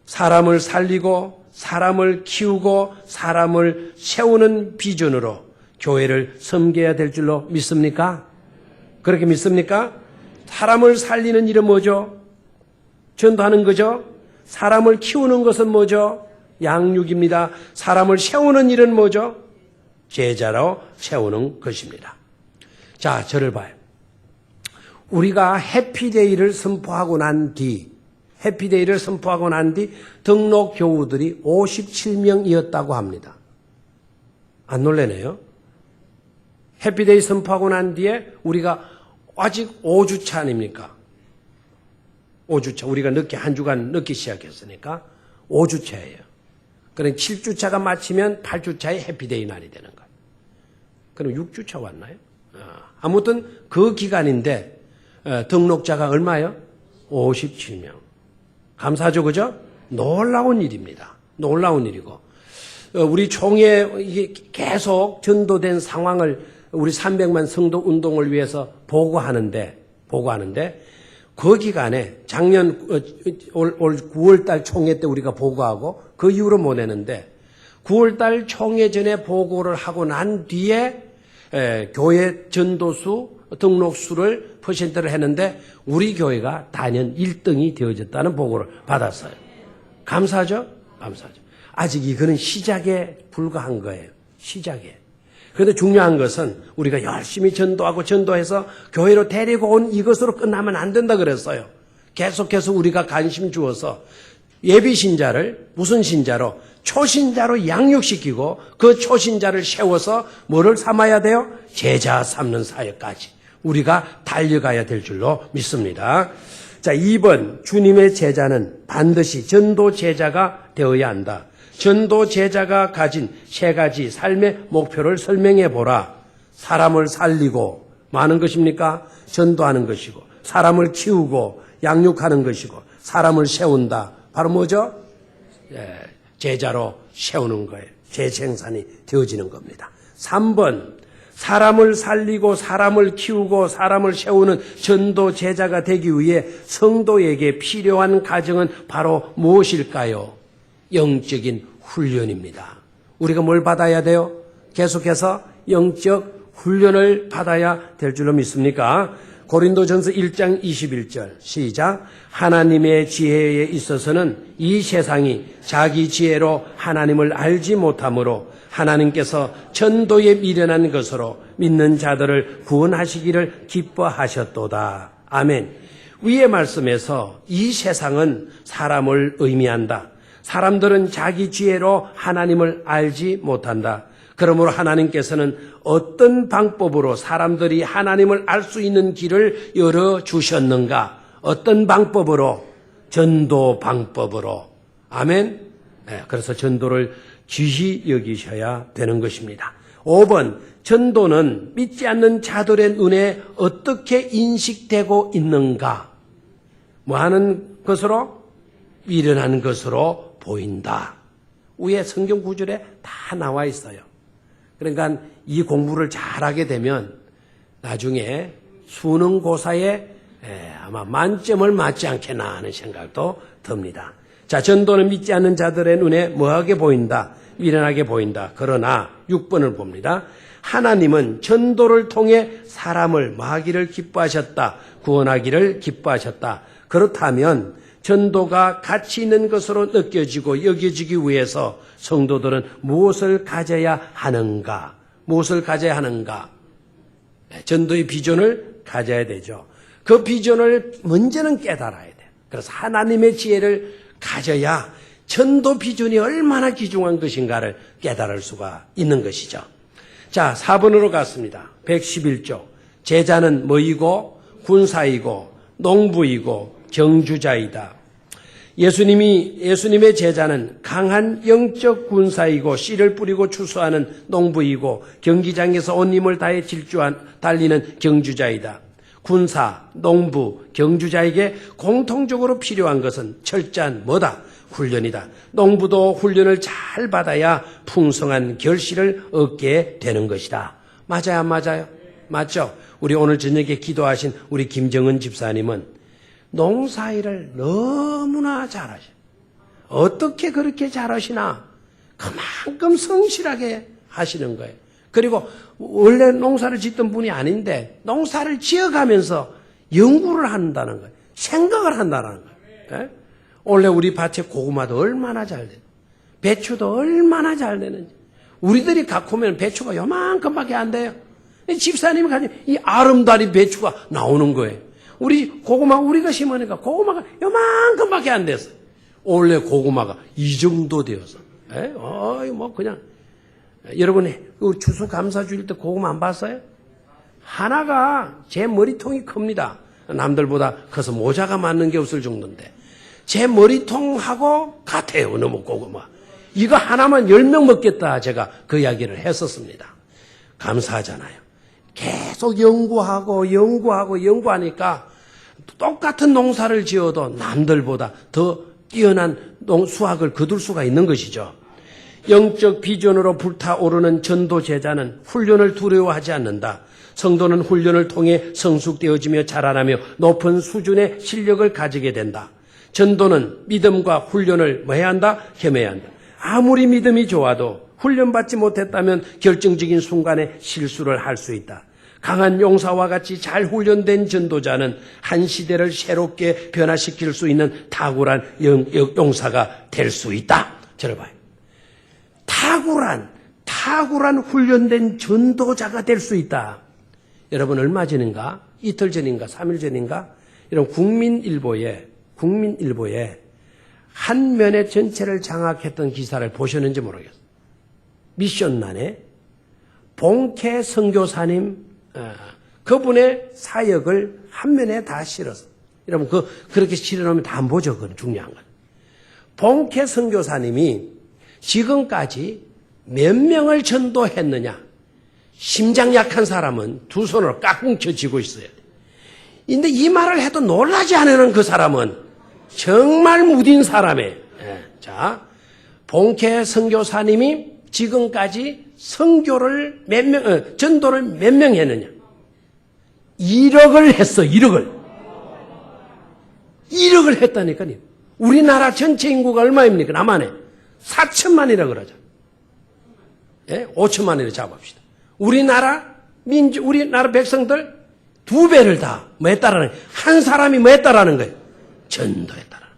사람을 살리고 사람을 키우고 사람을 세우는 비전으로 교회를 섬겨야 될 줄로 믿습니까? 그렇게 믿습니까? 사람을 살리는 일은 뭐죠? 전도하는 거죠? 사람을 키우는 것은 뭐죠? 양육입니다. 사람을 세우는 일은 뭐죠? 제자로 세우는 것입니다. 자, 저를 봐요. 우리가 해피데이를 선포하고 난 뒤 등록 교우들이 57명이었다고 합니다. 안 놀라네요. 해피데이 선포하고 난 뒤에 우리가 아직 5주차 아닙니까? 5주차. 우리가 늦게 한 주간 늦게 시작했으니까 5주차예요. 그럼 7주차가 마치면 8주차의 해피데이 날이 되는 거예요. 그럼 6주차 왔나요? 아무튼 그 기간인데 등록자가 얼마예요? 57명. 감사하죠, 그죠? 놀라운 일입니다. 놀라운 일이고 우리 총회 이게 계속 전도된 상황을 우리 300만 성도 운동을 위해서 보고하는데 그 기간에 작년 올 9월 달 총회 때 우리가 보고하고 그 이후로 못 내는데 9월 달 총회 전에 보고를 하고 난 뒤에 교회 전도수 등록수를 퍼센트를 했는데 우리 교회가 단연 1등이 되어졌다는 보고를 받았어요. 감사하죠? 감사하죠. 아직 이거는 시작에 불과한 거예요. 시작에. 그런데 중요한 것은 우리가 열심히 전도하고 전도해서 교회로 데리고 온 이것으로 끝나면 안 된다 그랬어요. 계속해서 우리가 관심 주어서 예비 신자를 무슨 신자로? 초신자로 양육시키고 그 초신자를 세워서 뭐를 삼아야 돼요? 제자 삼는 사역까지 우리가 달려가야 될 줄로 믿습니다. 자, 2번 주님의 제자는 반드시 전도 제자가 되어야 한다. 전도 제자가 가진 3가지 삶의 목표를 설명해 보라. 사람을 살리고 많은 것입니까? 전도하는 것이고 사람을 키우고 양육하는 것이고 사람을 세운다. 바로 뭐죠? 제자로 세우는 거예요. 재생산이 되어지는 겁니다. 3번, 사람을 살리고 사람을 키우고 사람을 세우는 전도 제자가 되기 위해 성도에게 필요한 과정은 바로 무엇일까요? 영적인 훈련입니다. 우리가 뭘 받아야 돼요? 계속해서 영적 훈련을 받아야 될 줄로 믿습니까? 고린도전서 1장 21절 시작. 하나님의 지혜에 있어서는 이 세상이 자기 지혜로 하나님을 알지 못하므로 하나님께서 천도에 미련한 것으로 믿는 자들을 구원하시기를 기뻐하셨도다. 아멘. 위의 말씀에서 이 세상은 사람을 의미한다. 사람들은 자기 지혜로 하나님을 알지 못한다. 그러므로 하나님께서는 어떤 방법으로 사람들이 하나님을 알 수 있는 길을 열어주셨는가? 어떤 방법으로? 전도 방법으로. 아멘. 그래서 전도를 귀히 여기셔야 되는 것입니다. 5번, 전도는 믿지 않는 자들의 눈에 어떻게 인식되고 있는가? 뭐 하는 것으로? 미련한 것으로 보인다. 위에 성경 구절에 다 나와 있어요. 그러니까 이 공부를 잘하게 되면 나중에 수능고사에 아마 만점을 맞지 않겠나 하는 생각도 듭니다. 자, 전도는 믿지 않는 자들의 눈에 뭐하게 보인다? 미련하게 보인다. 그러나 6번을 봅니다. 하나님은 전도를 통해 사람을 뭐하기를 기뻐하셨다. 구원하기를 기뻐하셨다. 그렇다면 전도가 가치 있는 것으로 느껴지고 여겨지기 위해서 성도들은 무엇을 가져야 하는가? 무엇을 가져야 하는가? 전도의 비전을 가져야 되죠. 그 비전을 먼저는 깨달아야 돼요. 그래서 하나님의 지혜를 가져야 전도 비전이 얼마나 귀중한 것인가를 깨달을 수가 있는 것이죠. 자, 4번으로 갔습니다. 111조. 제자는 뭐이고 군사이고 농부이고 경주자이다. 예수님의 제자는 강한 영적 군사이고 씨를 뿌리고 추수하는 농부이고 경기장에서 온 힘을 다해 달리는 경주자이다. 군사, 농부, 경주자에게 공통적으로 필요한 것은 철저한 뭐다? 훈련이다. 농부도 훈련을 잘 받아야 풍성한 결실을 얻게 되는 것이다. 맞아요, 안 맞아요? 맞죠? 우리 오늘 저녁에 기도하신 우리 김정은 집사님은 농사일을 너무나 잘하셔. 어떻게 그렇게 잘하시나? 그만큼 성실하게 하시는 거예요. 그리고 원래 농사를 짓던 분이 아닌데 농사를 지어가면서 연구를 한다는 거예요. 생각을 한다는 거예요. 예? 원래 우리 밭에 고구마도 얼마나 잘 되고 배추도 얼마나 잘 되는지. 우리들이 갖고 오면 배추가 요만큼밖에 안 돼요. 집사님이 가지고 이 아름다리 배추가 나오는 거예요. 우리 고구마 우리가 심으니까 고구마가 요만큼밖에 안 됐어요. 원래 고구마가 이 정도 되어서. 뭐 그냥 여러분 추수감사 주일 때 고구마 안 봤어요? 하나가 제 머리통이 큽니다. 남들보다 커서 모자가 맞는 게 없을 정도인데 제 머리통하고 같아요. 너무 고구마. 이거 하나만 10명 먹겠다 제가 그 이야기를 했었습니다. 감사하잖아요. 계속 연구하니까 똑같은 농사를 지어도 남들보다 더 뛰어난 수확을 거둘 수가 있는 것이죠. 영적 비전으로 불타오르는 전도 제자는 훈련을 두려워하지 않는다. 성도는 훈련을 통해 성숙되어지며 자라나며 높은 수준의 실력을 가지게 된다. 전도는 믿음과 훈련을 뭐 해야 한다? 겸해야 한다. 아무리 믿음이 좋아도 훈련받지 못했다면 결정적인 순간에 실수를 할 수 있다. 강한 용사와 같이 잘 훈련된 전도자는 한 시대를 새롭게 변화시킬 수 있는 탁월한 용사가 될 수 있다. 들어봐요. 탁월한 훈련된 전도자가 될 수 있다. 여러분 얼마 전인가? 이틀 전인가? 3일 전인가? 여러분 국민일보에 한 면의 전체를 장악했던 기사를 보셨는지 모르겠어요. 미션란에 봉케 선교사님 그분의 사역을 한 면에 다 실었어. 여러분 그렇게 실어놓으면 다 안 보죠. 그건 중요한 건. 봉케 선교사님이 지금까지 몇 명을 전도했느냐? 심장 약한 사람은 두 손으로 깍 뭉쳐쥐고 있어요. 근데 이 말을 해도 놀라지 않는 그 사람은 정말 무딘 사람이에요. 자, 본캐 선교사님이 지금까지 선교를 전도를 몇 명 했느냐? 1억을 했어, 1억을. 1억을 했다니까요. 우리나라 전체 인구가 얼마입니까? 남한에 4천만이라 그러죠. 예? 5천만이라 잡읍시다. 우리나라 백성들 2배를 다 뭐 했다라는, 한 사람이 뭐 했다라는 거예요? 전도했다라는.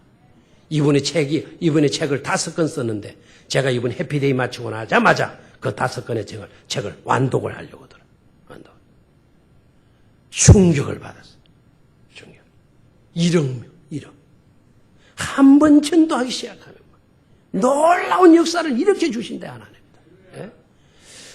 이분의 책을 5권 썼는데, 제가 이번 해피데이 마치고 나자마자 그 5권의 책을 완독을 하려고 들어요. 완독. 충격을 받았어요. 충격. 1억. 한 번 전도하기 시작하면 놀라운 역사를 이렇게 주신대, 하나님. 예?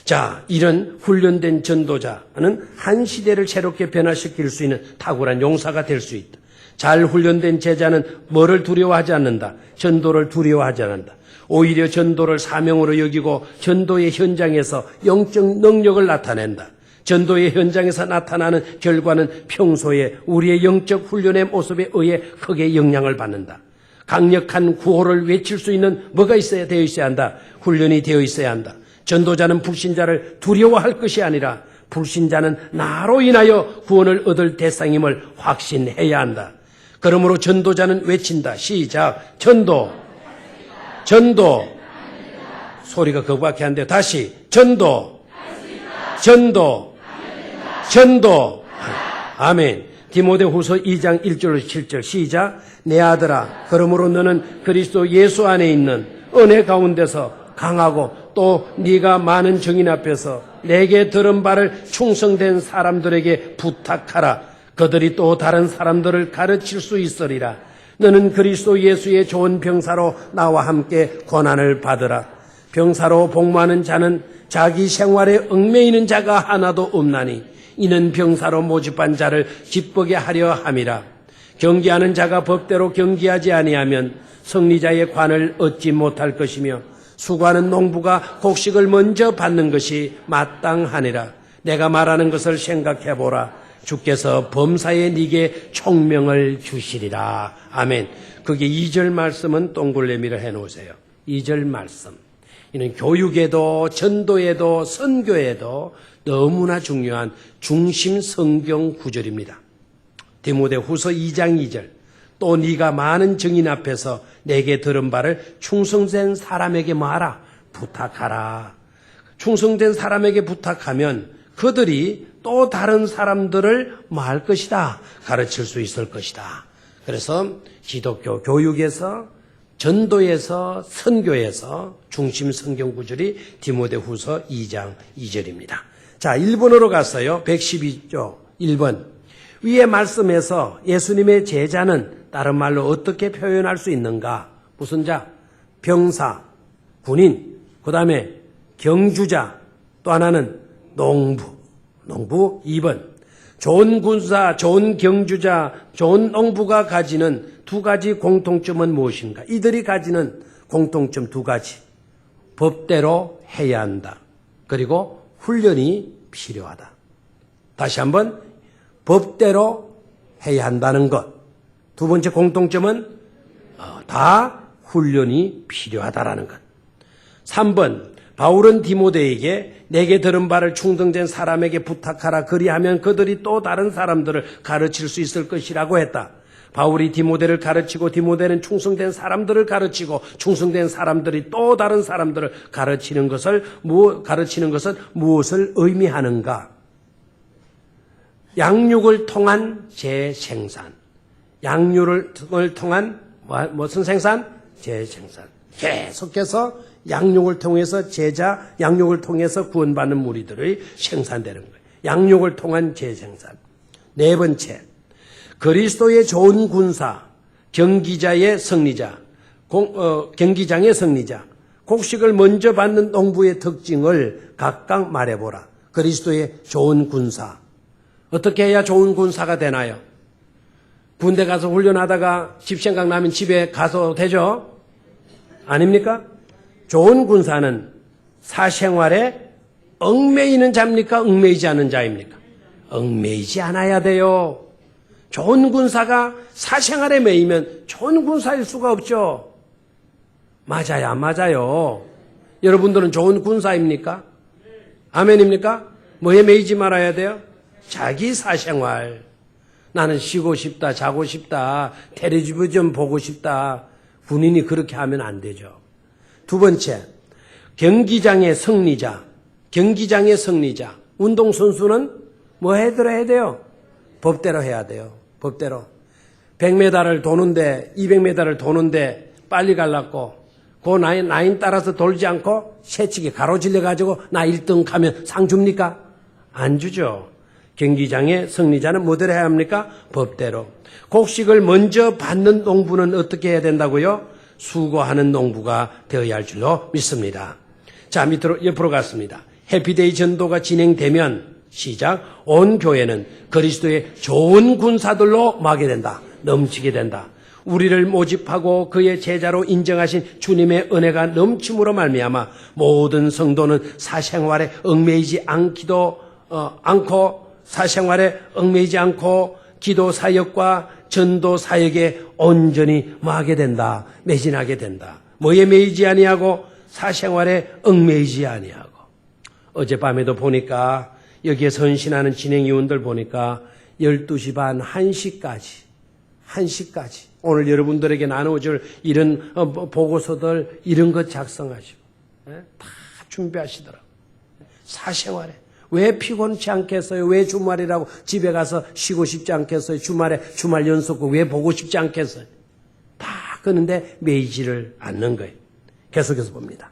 자, 이런 훈련된 전도자는 한 시대를 새롭게 변화시킬 수 있는 탁월한 용사가 될 수 있다. 잘 훈련된 제자는 뭐를 두려워하지 않는다? 전도를 두려워하지 않는다. 오히려 전도를 사명으로 여기고 전도의 현장에서 영적 능력을 나타낸다. 전도의 현장에서 나타나는 결과는 평소에 우리의 영적 훈련의 모습에 의해 크게 영향을 받는다. 강력한 구호를 외칠 수 있는 뭐가 되어 있어야 한다? 훈련이 되어 있어야 한다. 전도자는 불신자를 두려워할 것이 아니라 불신자는 나로 인하여 구원을 얻을 대상임을 확신해야 한다. 그러므로 전도자는 외친다. 시작. 전도. 소리가 그거밖에 안 돼요. 다시. 전도. 아멘. 디모데후서 2장 1절 7절 시작. 내 아들아, 그러므로 너는 그리스도 예수 안에 있는 은혜 가운데서 강하고 또 네가 많은 증인 앞에서 내게 들은 바를 충성된 사람들에게 부탁하라. 그들이 또 다른 사람들을 가르칠 수 있으리라. 너는 그리스도 예수의 좋은 병사로 나와 함께 고난을 받으라. 병사로 복무하는 자는 자기 생활에 얽매이는 자가 하나도 없나니 이는 병사로 모집한 자를 기쁘게 하려 함이라. 경기하는 자가 법대로 경기하지 아니하면 승리자의 관을 얻지 못할 것이며 수고하는 농부가 곡식을 먼저 받는 것이 마땅하니라. 내가 말하는 것을 생각해보라. 주께서 범사에 네게 총명을 주시리라. 아멘. 그게 2절 말씀은 동글레미를 해놓으세요. 2절 말씀. 이는 교육에도 전도에도 선교에도 너무나 중요한 중심 성경 구절입니다. 디모데후서 2장 2절. 또 네가 많은 증인 앞에서 내게 들은 바를 충성된 사람에게 말하라. 부탁하라. 충성된 사람에게 부탁하면 그들이 또 다른 사람들을 뭐 할 것이다. 가르칠 수 있을 것이다. 그래서 기독교 교육에서 전도에서 선교에서 중심 성경 구절이 디모데후서 2장 2절입니다. 자, 1번으로 갔어요. 112조 1번. 위의 말씀에서 예수님의 제자는 다른 말로 어떻게 표현할 수 있는가? 무슨 자? 병사, 군인, 그 다음에 경주자, 또 하나는 농부 2번. 좋은 군사, 좋은 경주자, 좋은 농부가 가지는 두 가지 공통점은 무엇인가? 이들이 가지는 공통점 2가지. 법대로 해야 한다. 그리고 훈련이 필요하다. 다시 한번 법대로 해야 한다는 것. 2번째 공통점은 다 훈련이 필요하다라는 것. 3번 바울은 디모데에게 내게 들은 바를 충성된 사람에게 부탁하라. 그리하면 그들이 또 다른 사람들을 가르칠 수 있을 것이라고 했다. 바울이 디모데를 가르치고 디모데는 충성된 사람들을 가르치고 충성된 사람들이 또 다른 사람들을 가르치는 것은 무엇을 의미하는가? 양육을 통한 재생산. 양육을 통한 무슨 생산? 재생산. 계속해서 양육을 통해서 양육을 통해서 구원받는 무리들의 생산되는 거예요. 양육을 통한 재생산. 4번째, 그리스도의 좋은 군사, 경기장의 승리자, 곡식을 먼저 받는 농부의 특징을 각각 말해보라. 그리스도의 좋은 군사. 어떻게 해야 좋은 군사가 되나요? 군대 가서 훈련하다가 집 생각나면 집에 가서 되죠? 아닙니까? 좋은 군사는 사생활에 얽매이는 자입니까? 얽매이지 않은 자입니까? 얽매이지 않아야 돼요. 좋은 군사가 사생활에 매이면 좋은 군사일 수가 없죠. 맞아요, 안 맞아요? 여러분들은 좋은 군사입니까? 아멘입니까? 뭐에 매이지 말아야 돼요? 자기 사생활. 나는 쉬고 싶다, 자고 싶다, 텔레비전 보고 싶다. 군인이 그렇게 하면 안 되죠. 두 번째, 경기장의 승리자. 경기장의 승리자. 운동선수는 뭐 해야 돼요? 법대로 해야 돼요. 법대로. 100m를 도는데, 200m를 도는데 빨리 가려고 그 라인 따라서 돌지 않고 새치기 가로질러가지고 나 1등 가면 상 줍니까? 안 주죠. 경기장의 승리자는 뭐대로 해야 합니까? 법대로. 곡식을 먼저 받는 농부는 어떻게 해야 된다고요? 수고하는 농부가 되어야 할 줄로 믿습니다. 자, 밑으로 옆으로 갔습니다. 해피데이 전도가 진행되면 시작. 온 교회는 그리스도의 좋은 군사들로 막게 된다. 넘치게 된다. 우리를 모집하고 그의 제자로 인정하신 주님의 은혜가 넘침으로 말미암아 모든 성도는 사생활에 얽매이지 않고 기도 사역과 전도 사역에 온전히 마게 된다. 매진하게 된다. 뭐에 매이지 아니하고 사생활에 얽매이지 아니하고. 어젯밤에도 보니까 여기에 선신하는 진행위원들 보니까 12시 반 1시까지 오늘 여러분들에게 나눠줄 이런 보고서들 이런 것 작성하시고 다 준비하시더라고요. 사생활에. 왜 피곤치 않겠어요? 왜 주말이라고 집에 가서 쉬고 싶지 않겠어요? 주말 연속극 왜 보고 싶지 않겠어요? 다 그런데 매이지를 않는 거예요. 계속해서 봅니다.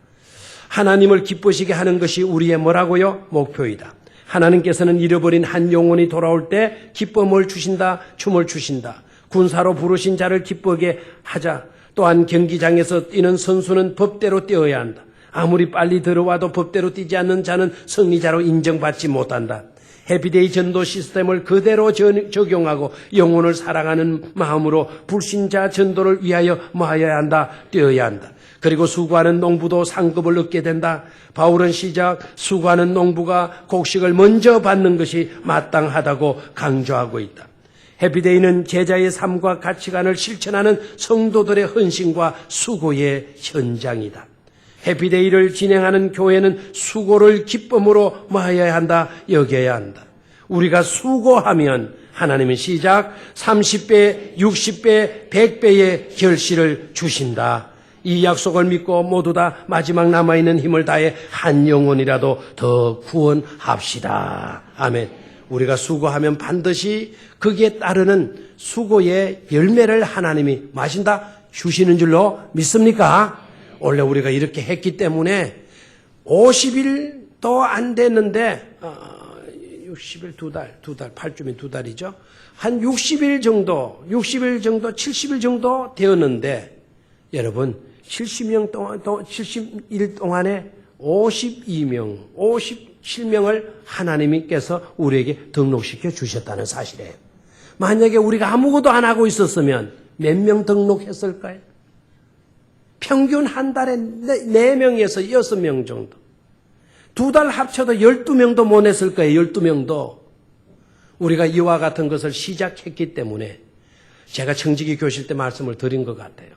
하나님을 기쁘시게 하는 것이 우리의 뭐라고요? 목표이다. 하나님께서는 잃어버린 한 영혼이 돌아올 때 기쁨을 주신다, 춤을 주신다. 군사로 부르신 자를 기쁘게 하자. 또한 경기장에서 뛰는 선수는 법대로 뛰어야 한다. 아무리 빨리 들어와도 법대로 뛰지 않는 자는 승리자로 인정받지 못한다. 해피데이 전도 시스템을 그대로 적용하고 영혼을 사랑하는 마음으로 불신자 전도를 위하여 모아야 한다. 뛰어야 한다. 그리고 수고하는 농부도 상급을 얻게 된다. 바울은 시작 수고하는 농부가 곡식을 먼저 받는 것이 마땅하다고 강조하고 있다. 해피데이는 제자의 삶과 가치관을 실천하는 성도들의 헌신과 수고의 현장이다. 해피데이를 진행하는 교회는 수고를 기쁨으로 마셔야 한다, 여겨야 한다. 우리가 수고하면 하나님은 시작 30배, 60배, 100배의 결실을 주신다. 이 약속을 믿고 모두 다 마지막 남아있는 힘을 다해 한 영혼이라도 더 구원합시다. 아멘. 우리가 수고하면 반드시 거기에 따르는 수고의 열매를 하나님이 마신다, 주시는 줄로 믿습니까? 원래 우리가 이렇게 했기 때문에 50일도 안 됐는데 60일 두 달, 8주면 두 달이죠. 한 60일 정도, 70일 정도 되었는데 여러분 70일 동안에 57명을 하나님께서 우리에게 등록시켜 주셨다는 사실이에요. 만약에 우리가 아무것도 안 하고 있었으면 몇 명 등록했을까요? 평균 한 달에 4명에서 6명 정도. 두 달 합쳐도 12명도 못 했을 거예요. 12명도. 우리가 이와 같은 것을 시작했기 때문에 제가 청지기 교실 때 말씀을 드린 것 같아요.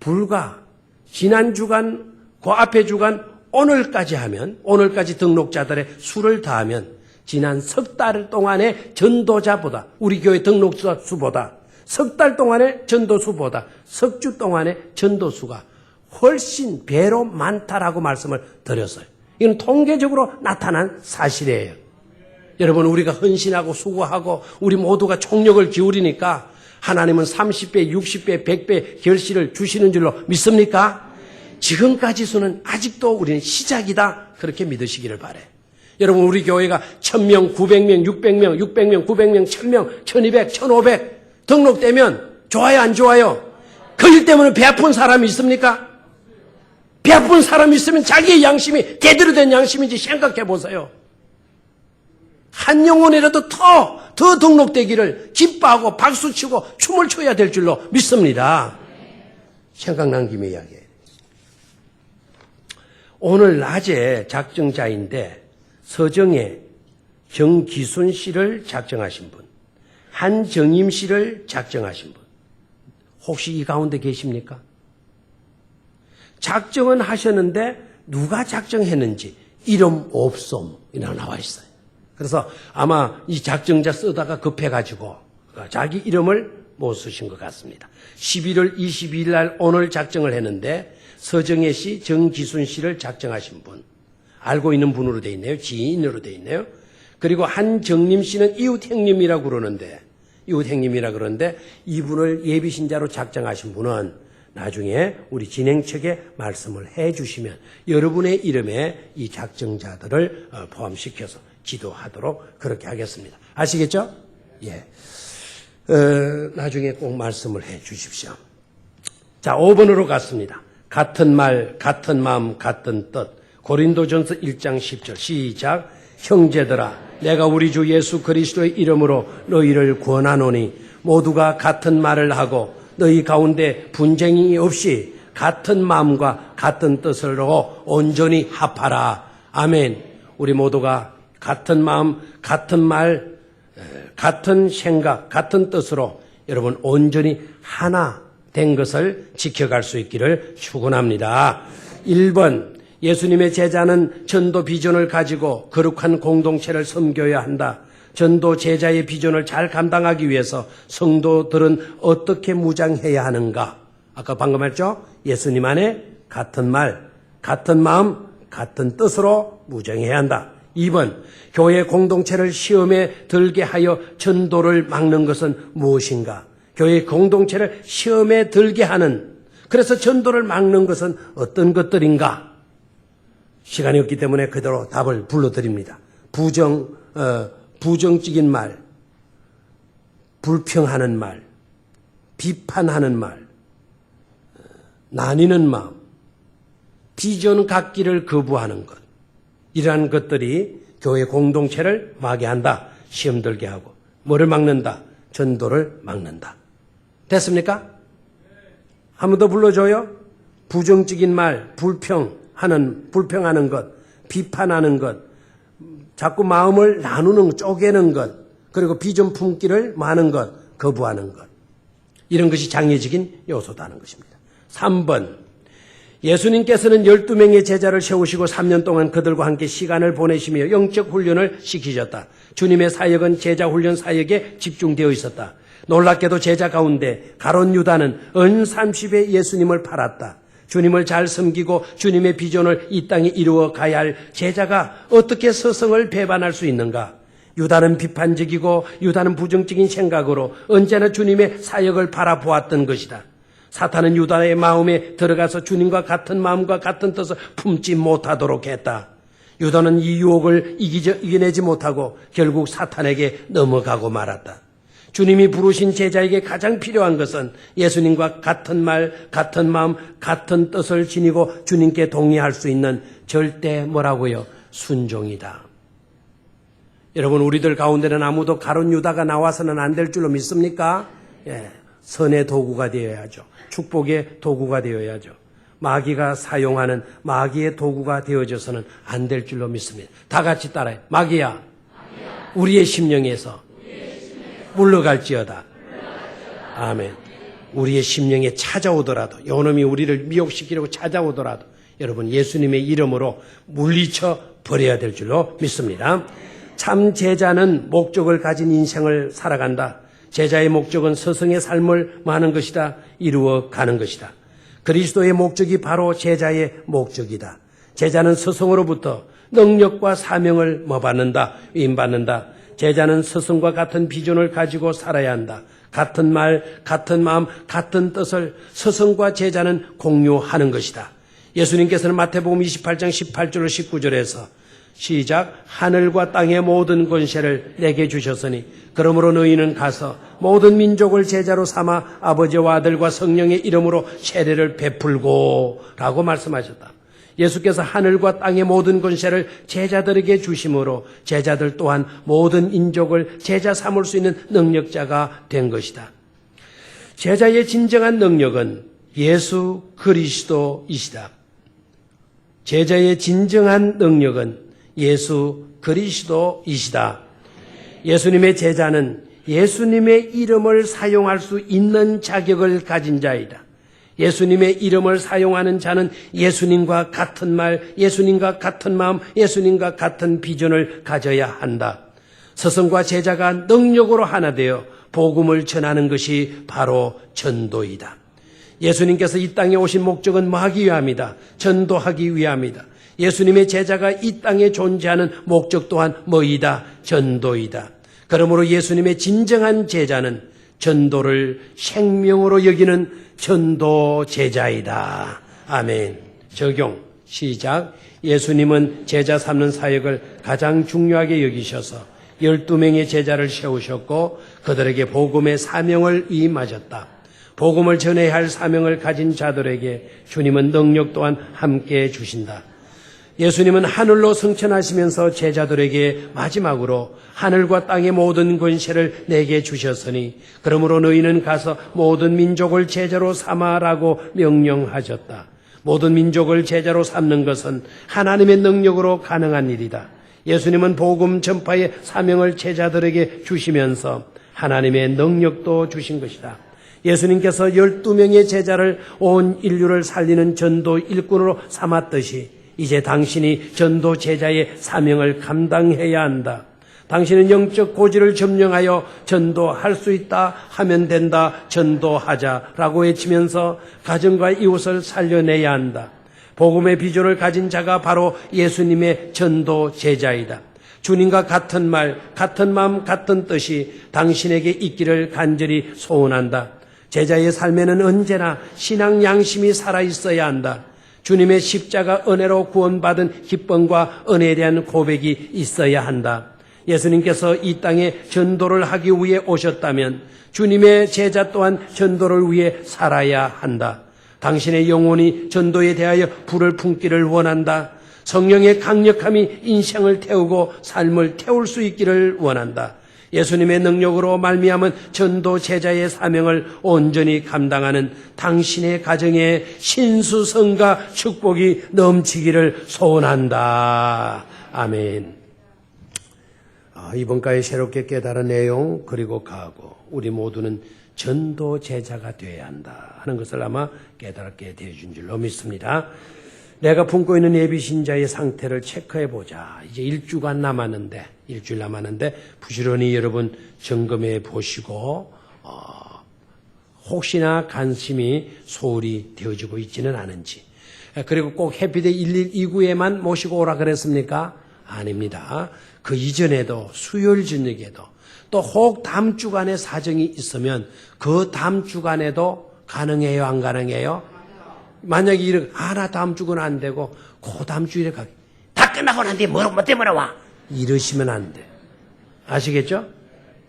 불과 지난 주간, 그 앞에 주간, 오늘까지 등록자들의 수를 다하면 지난 석 달 동안의 전도자보다, 우리 교회 등록자 수보다, 석 달 동안의 전도수보다 석 주 동안의 전도수가 훨씬 배로 많다라고 말씀을 드렸어요. 이건 통계적으로 나타난 사실이에요. 여러분, 우리가 헌신하고 수고하고 우리 모두가 총력을 기울이니까 하나님은 30배, 60배, 100배 결실을 주시는 줄로 믿습니까? 지금까지 수는 아직도 우리는 시작이다. 그렇게 믿으시기를 바라요. 여러분, 우리 교회가 1000명, 900명, 600명, 600명, 900명, 1000명, 1200, 1500 등록되면 좋아요, 안 좋아요? 그 일 때문에 배 아픈 사람이 있습니까? 배 아픈 사람이 있으면 자기의 양심이 제대로 된 양심인지 생각해 보세요. 한 영혼이라도 더 등록되기를 기뻐하고 박수치고 춤을 춰야 될 줄로 믿습니다. 생각난 김에 이야기해요. 오늘 낮에 작정자인데 서정에 정기순 씨를 작정하신 분, 한정임 씨를 작정하신 분, 혹시 이 가운데 계십니까? 작정은 하셨는데 누가 작정했는지 이름 없음이라 나와 있어요. 그래서 아마 이 작정자 쓰다가 급해가지고 자기 이름을 못 쓰신 것 같습니다. 11월 22일 날 오늘 작정을 했는데 서정혜 씨, 정기순 씨를 작정하신 분, 알고 있는 분으로 돼 있네요. 지인으로 돼 있네요. 그리고 한정림 씨는 이웃 형님이라고 그러는데 이분을 예비신자로 작정하신 분은 나중에 우리 진행 측에 말씀을 해 주시면 여러분의 이름에 이 작정자들을 포함시켜서 기도하도록 그렇게 하겠습니다. 아시겠죠? 예. 나중에 꼭 말씀을 해 주십시오. 자, 5번으로 갔습니다. 같은 말, 같은 마음, 같은 뜻. 고린도전서 1장 10절 시작. 형제들아, 내가 우리 주 예수 그리스도의 이름으로 너희를 권하노니 모두가 같은 말을 하고 너희 가운데 분쟁이 없이 같은 마음과 같은 뜻으로 온전히 합하라. 아멘. 우리 모두가 같은 마음, 같은 말, 같은 생각, 같은 뜻으로 여러분 온전히 하나 된 것을 지켜갈 수 있기를 축원합니다. 1번, 예수님의 제자는 전도 비전을 가지고 거룩한 공동체를 섬겨야 한다. 전도 제자의 비전을 잘 감당하기 위해서 성도들은 어떻게 무장해야 하는가? 아까 방금 했죠? 예수님 안에 같은 말, 같은 마음, 같은 뜻으로 무장해야 한다. 2번, 교회 공동체를 시험에 들게 하여 전도를 막는 것은 무엇인가? 교회 공동체를 시험에 들게 하는, 그래서 전도를 막는 것은 어떤 것들인가? 시간이 없기 때문에 그대로 답을 불러드립니다. 부정적인 말, 불평하는 말, 비판하는 말, 나뉘는 마음, 비전 갖기를 거부하는 것, 이러한 것들이 교회 공동체를 막게 한다. 시험 들게 하고. 뭐를 막는다? 전도를 막는다. 됐습니까? 한 번 더 불러줘요. 부정적인 말, 불평하는 것, 비판하는 것, 자꾸 마음을 나누는, 쪼개는 것, 그리고 비전 품기를 많은 것, 거부하는 것. 이런 것이 장애적인 요소다는 것입니다. 3번, 예수님께서는 12명의 제자를 세우시고 3년 동안 그들과 함께 시간을 보내시며 영적 훈련을 시키셨다. 주님의 사역은 제자 훈련 사역에 집중되어 있었다. 놀랍게도 제자 가운데 가룟 유다는 은 30에 예수님을 팔았다. 주님을 잘 섬기고 주님의 비전을 이 땅에 이루어 가야 할 제자가 어떻게 스승을 배반할 수 있는가? 유다는 비판적이고 유다는 부정적인 생각으로 언제나 주님의 사역을 바라보았던 것이다. 사탄은 유다의 마음에 들어가서 주님과 같은 마음과 같은 뜻을 품지 못하도록 했다. 유다는 이 유혹을 이겨내지 못하고 결국 사탄에게 넘어가고 말았다. 주님이 부르신 제자에게 가장 필요한 것은 예수님과 같은 말, 같은 마음, 같은 뜻을 지니고 주님께 동의할 수 있는 절대 뭐라고요? 순종이다. 여러분, 우리들 가운데는 아무도 가룟 유다가 나와서는 안 될 줄로 믿습니까? 예, 선의 도구가 되어야죠. 축복의 도구가 되어야죠. 마귀가 사용하는 마귀의 도구가 되어져서는 안 될 줄로 믿습니다. 다 같이 따라해. 마귀야, 우리의 심령에서 물러갈지어다. 아멘. 우리의 심령에 찾아오더라도, 요놈이 우리를 미혹시키려고 찾아오더라도 여러분 예수님의 이름으로 물리쳐 버려야 될 줄로 믿습니다. 참 제자는 목적을 가진 인생을 살아간다. 제자의 목적은 스승의 삶을 많은 것이다. 이루어 가는 것이다. 그리스도의 목적이 바로 제자의 목적이다. 제자는 스승으로부터 능력과 사명을 받는다. 위임받는다. 제자는 스승과 같은 비전을 가지고 살아야 한다. 같은 말, 같은 마음, 같은 뜻을 스승과 제자는 공유하는 것이다. 예수님께서는 마태복음 28장 18절로 19절에서 시작. 하늘과 땅의 모든 권세를 내게 주셨으니 그러므로 너희는 가서 모든 민족을 제자로 삼아 아버지와 아들과 성령의 이름으로 세례를 베풀고 라고 말씀하셨다. 예수께서 하늘과 땅의 모든 권세를 제자들에게 주심으로 제자들 또한 모든 인족을 제자 삼을 수 있는 능력자가 된 것이다. 제자의 진정한 능력은 예수 그리스도이시다. 제자의 진정한 능력은 예수 그리스도이시다. 예수님의 제자는 예수님의 이름을 사용할 수 있는 자격을 가진 자이다. 예수님의 이름을 사용하는 자는 예수님과 같은 말, 예수님과 같은 마음, 예수님과 같은 비전을 가져야 한다. 스승과 제자가 능력으로 하나 되어 복음을 전하는 것이 바로 전도이다. 예수님께서 이 땅에 오신 목적은 뭐 하기 위함이다. 전도하기 위함이다. 예수님의 제자가 이 땅에 존재하는 목적 또한 뭐이다? 전도이다. 그러므로 예수님의 진정한 제자는 전도를 생명으로 여기는 전도 제자이다. 아멘. 적용. 시작. 예수님은 제자 삼는 사역을 가장 중요하게 여기셔서 12명의 제자를 세우셨고 그들에게 복음의 사명을 위임하셨다. 복음을 전해야 할 사명을 가진 자들에게 주님은 능력 또한 함께 주신다. 예수님은 하늘로 승천하시면서 제자들에게 마지막으로 하늘과 땅의 모든 권세를 내게 주셨으니 그러므로 너희는 가서 모든 민족을 제자로 삼아라고 명령하셨다. 모든 민족을 제자로 삼는 것은 하나님의 능력으로 가능한 일이다. 예수님은 복음 전파의 사명을 제자들에게 주시면서 하나님의 능력도 주신 것이다. 예수님께서 12명의 제자를 온 인류를 살리는 전도 일꾼으로 삼았듯이 이제 당신이 전도 제자의 사명을 감당해야 한다. 당신은 영적 고지를 점령하여 전도할 수 있다 하면 된다. 전도하자라고 외치면서 가정과 이웃을 살려내야 한다. 복음의 비전을 가진 자가 바로 예수님의 전도 제자이다. 주님과 같은 말, 같은 마음, 같은 뜻이 당신에게 있기를 간절히 소원한다. 제자의 삶에는 언제나 신앙 양심이 살아있어야 한다. 주님의 십자가 은혜로 구원받은 기쁨과 은혜에 대한 고백이 있어야 한다. 예수님께서 이 땅에 전도를 하기 위해 오셨다면 주님의 제자 또한 전도를 위해 살아야 한다. 당신의 영혼이 전도에 대하여 불을 품기를 원한다. 성령의 강력함이 인생을 태우고 삶을 태울 수 있기를 원한다. 예수님의 능력으로 말미암은 전도 제자의 사명을 온전히 감당하는 당신의 가정에 신수성과 축복이 넘치기를 소원한다. 아멘. 이번 가에 새롭게 깨달은 내용 그리고 각오, 우리 모두는 전도 제자가 되어야 한다 하는 것을 아마 깨달게 되어준 줄로 믿습니다. 내가 품고 있는 예비신자의 상태를 체크해보자. 이제 일주일 남았는데 부지런히 여러분 점검해 보시고 혹시나 관심이 소홀히 되어지고 있지는 않은지, 그리고 꼭 해피데이 112구에만 모시고 오라 그랬습니까? 아닙니다. 그 이전에도 수요일 저녁에도 또 혹 다음 주간에 사정이 있으면 그 다음 주간에도 가능해요, 안 가능해요? 만약에 이렇게 나 다음 주간 안 되고 그 다음 주일에 다 끝나고 난 뒤에 뭐 때문에 와? 이러시면 안 돼. 아시겠죠?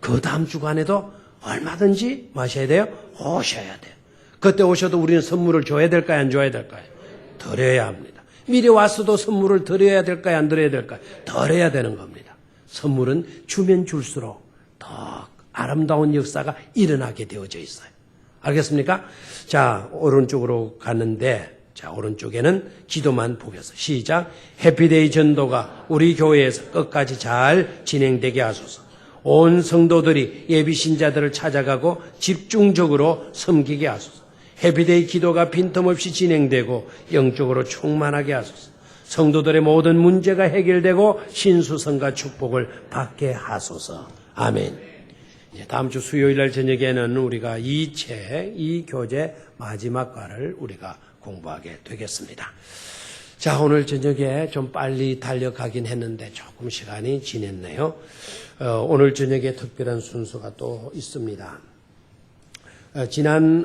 그 다음 주간에도 얼마든지 마셔야 돼요? 오셔야 돼요. 그때 오셔도 우리는 선물을 줘야 될까요? 안 줘야 될까요? 드려야 합니다. 미리 왔어도 선물을 드려야 될까요? 안 드려야 될까요? 드려야 되는 겁니다. 선물은 주면 줄수록 더 아름다운 역사가 일어나게 되어져 있어요. 알겠습니까? 자, 오른쪽으로 갔는데, 자, 오른쪽에는 기도만 보겠어. 시작. 해피데이 전도가 우리 교회에서 끝까지 잘 진행되게 하소서. 온 성도들이 예비신자들을 찾아가고 집중적으로 섬기게 하소서. 해피데이 기도가 빈틈없이 진행되고 영적으로 충만하게 하소서. 성도들의 모든 문제가 해결되고 신수성과 축복을 받게 하소서. 아멘. 다음 주 수요일 날 저녁에는 우리가 이 교재 마지막 과를 우리가 공부하게 되겠습니다. 자, 오늘 저녁에 좀 빨리 달려가긴 했는데 조금 시간이 지났네요. 오늘 저녁에 특별한 순서가 또 있습니다. 지난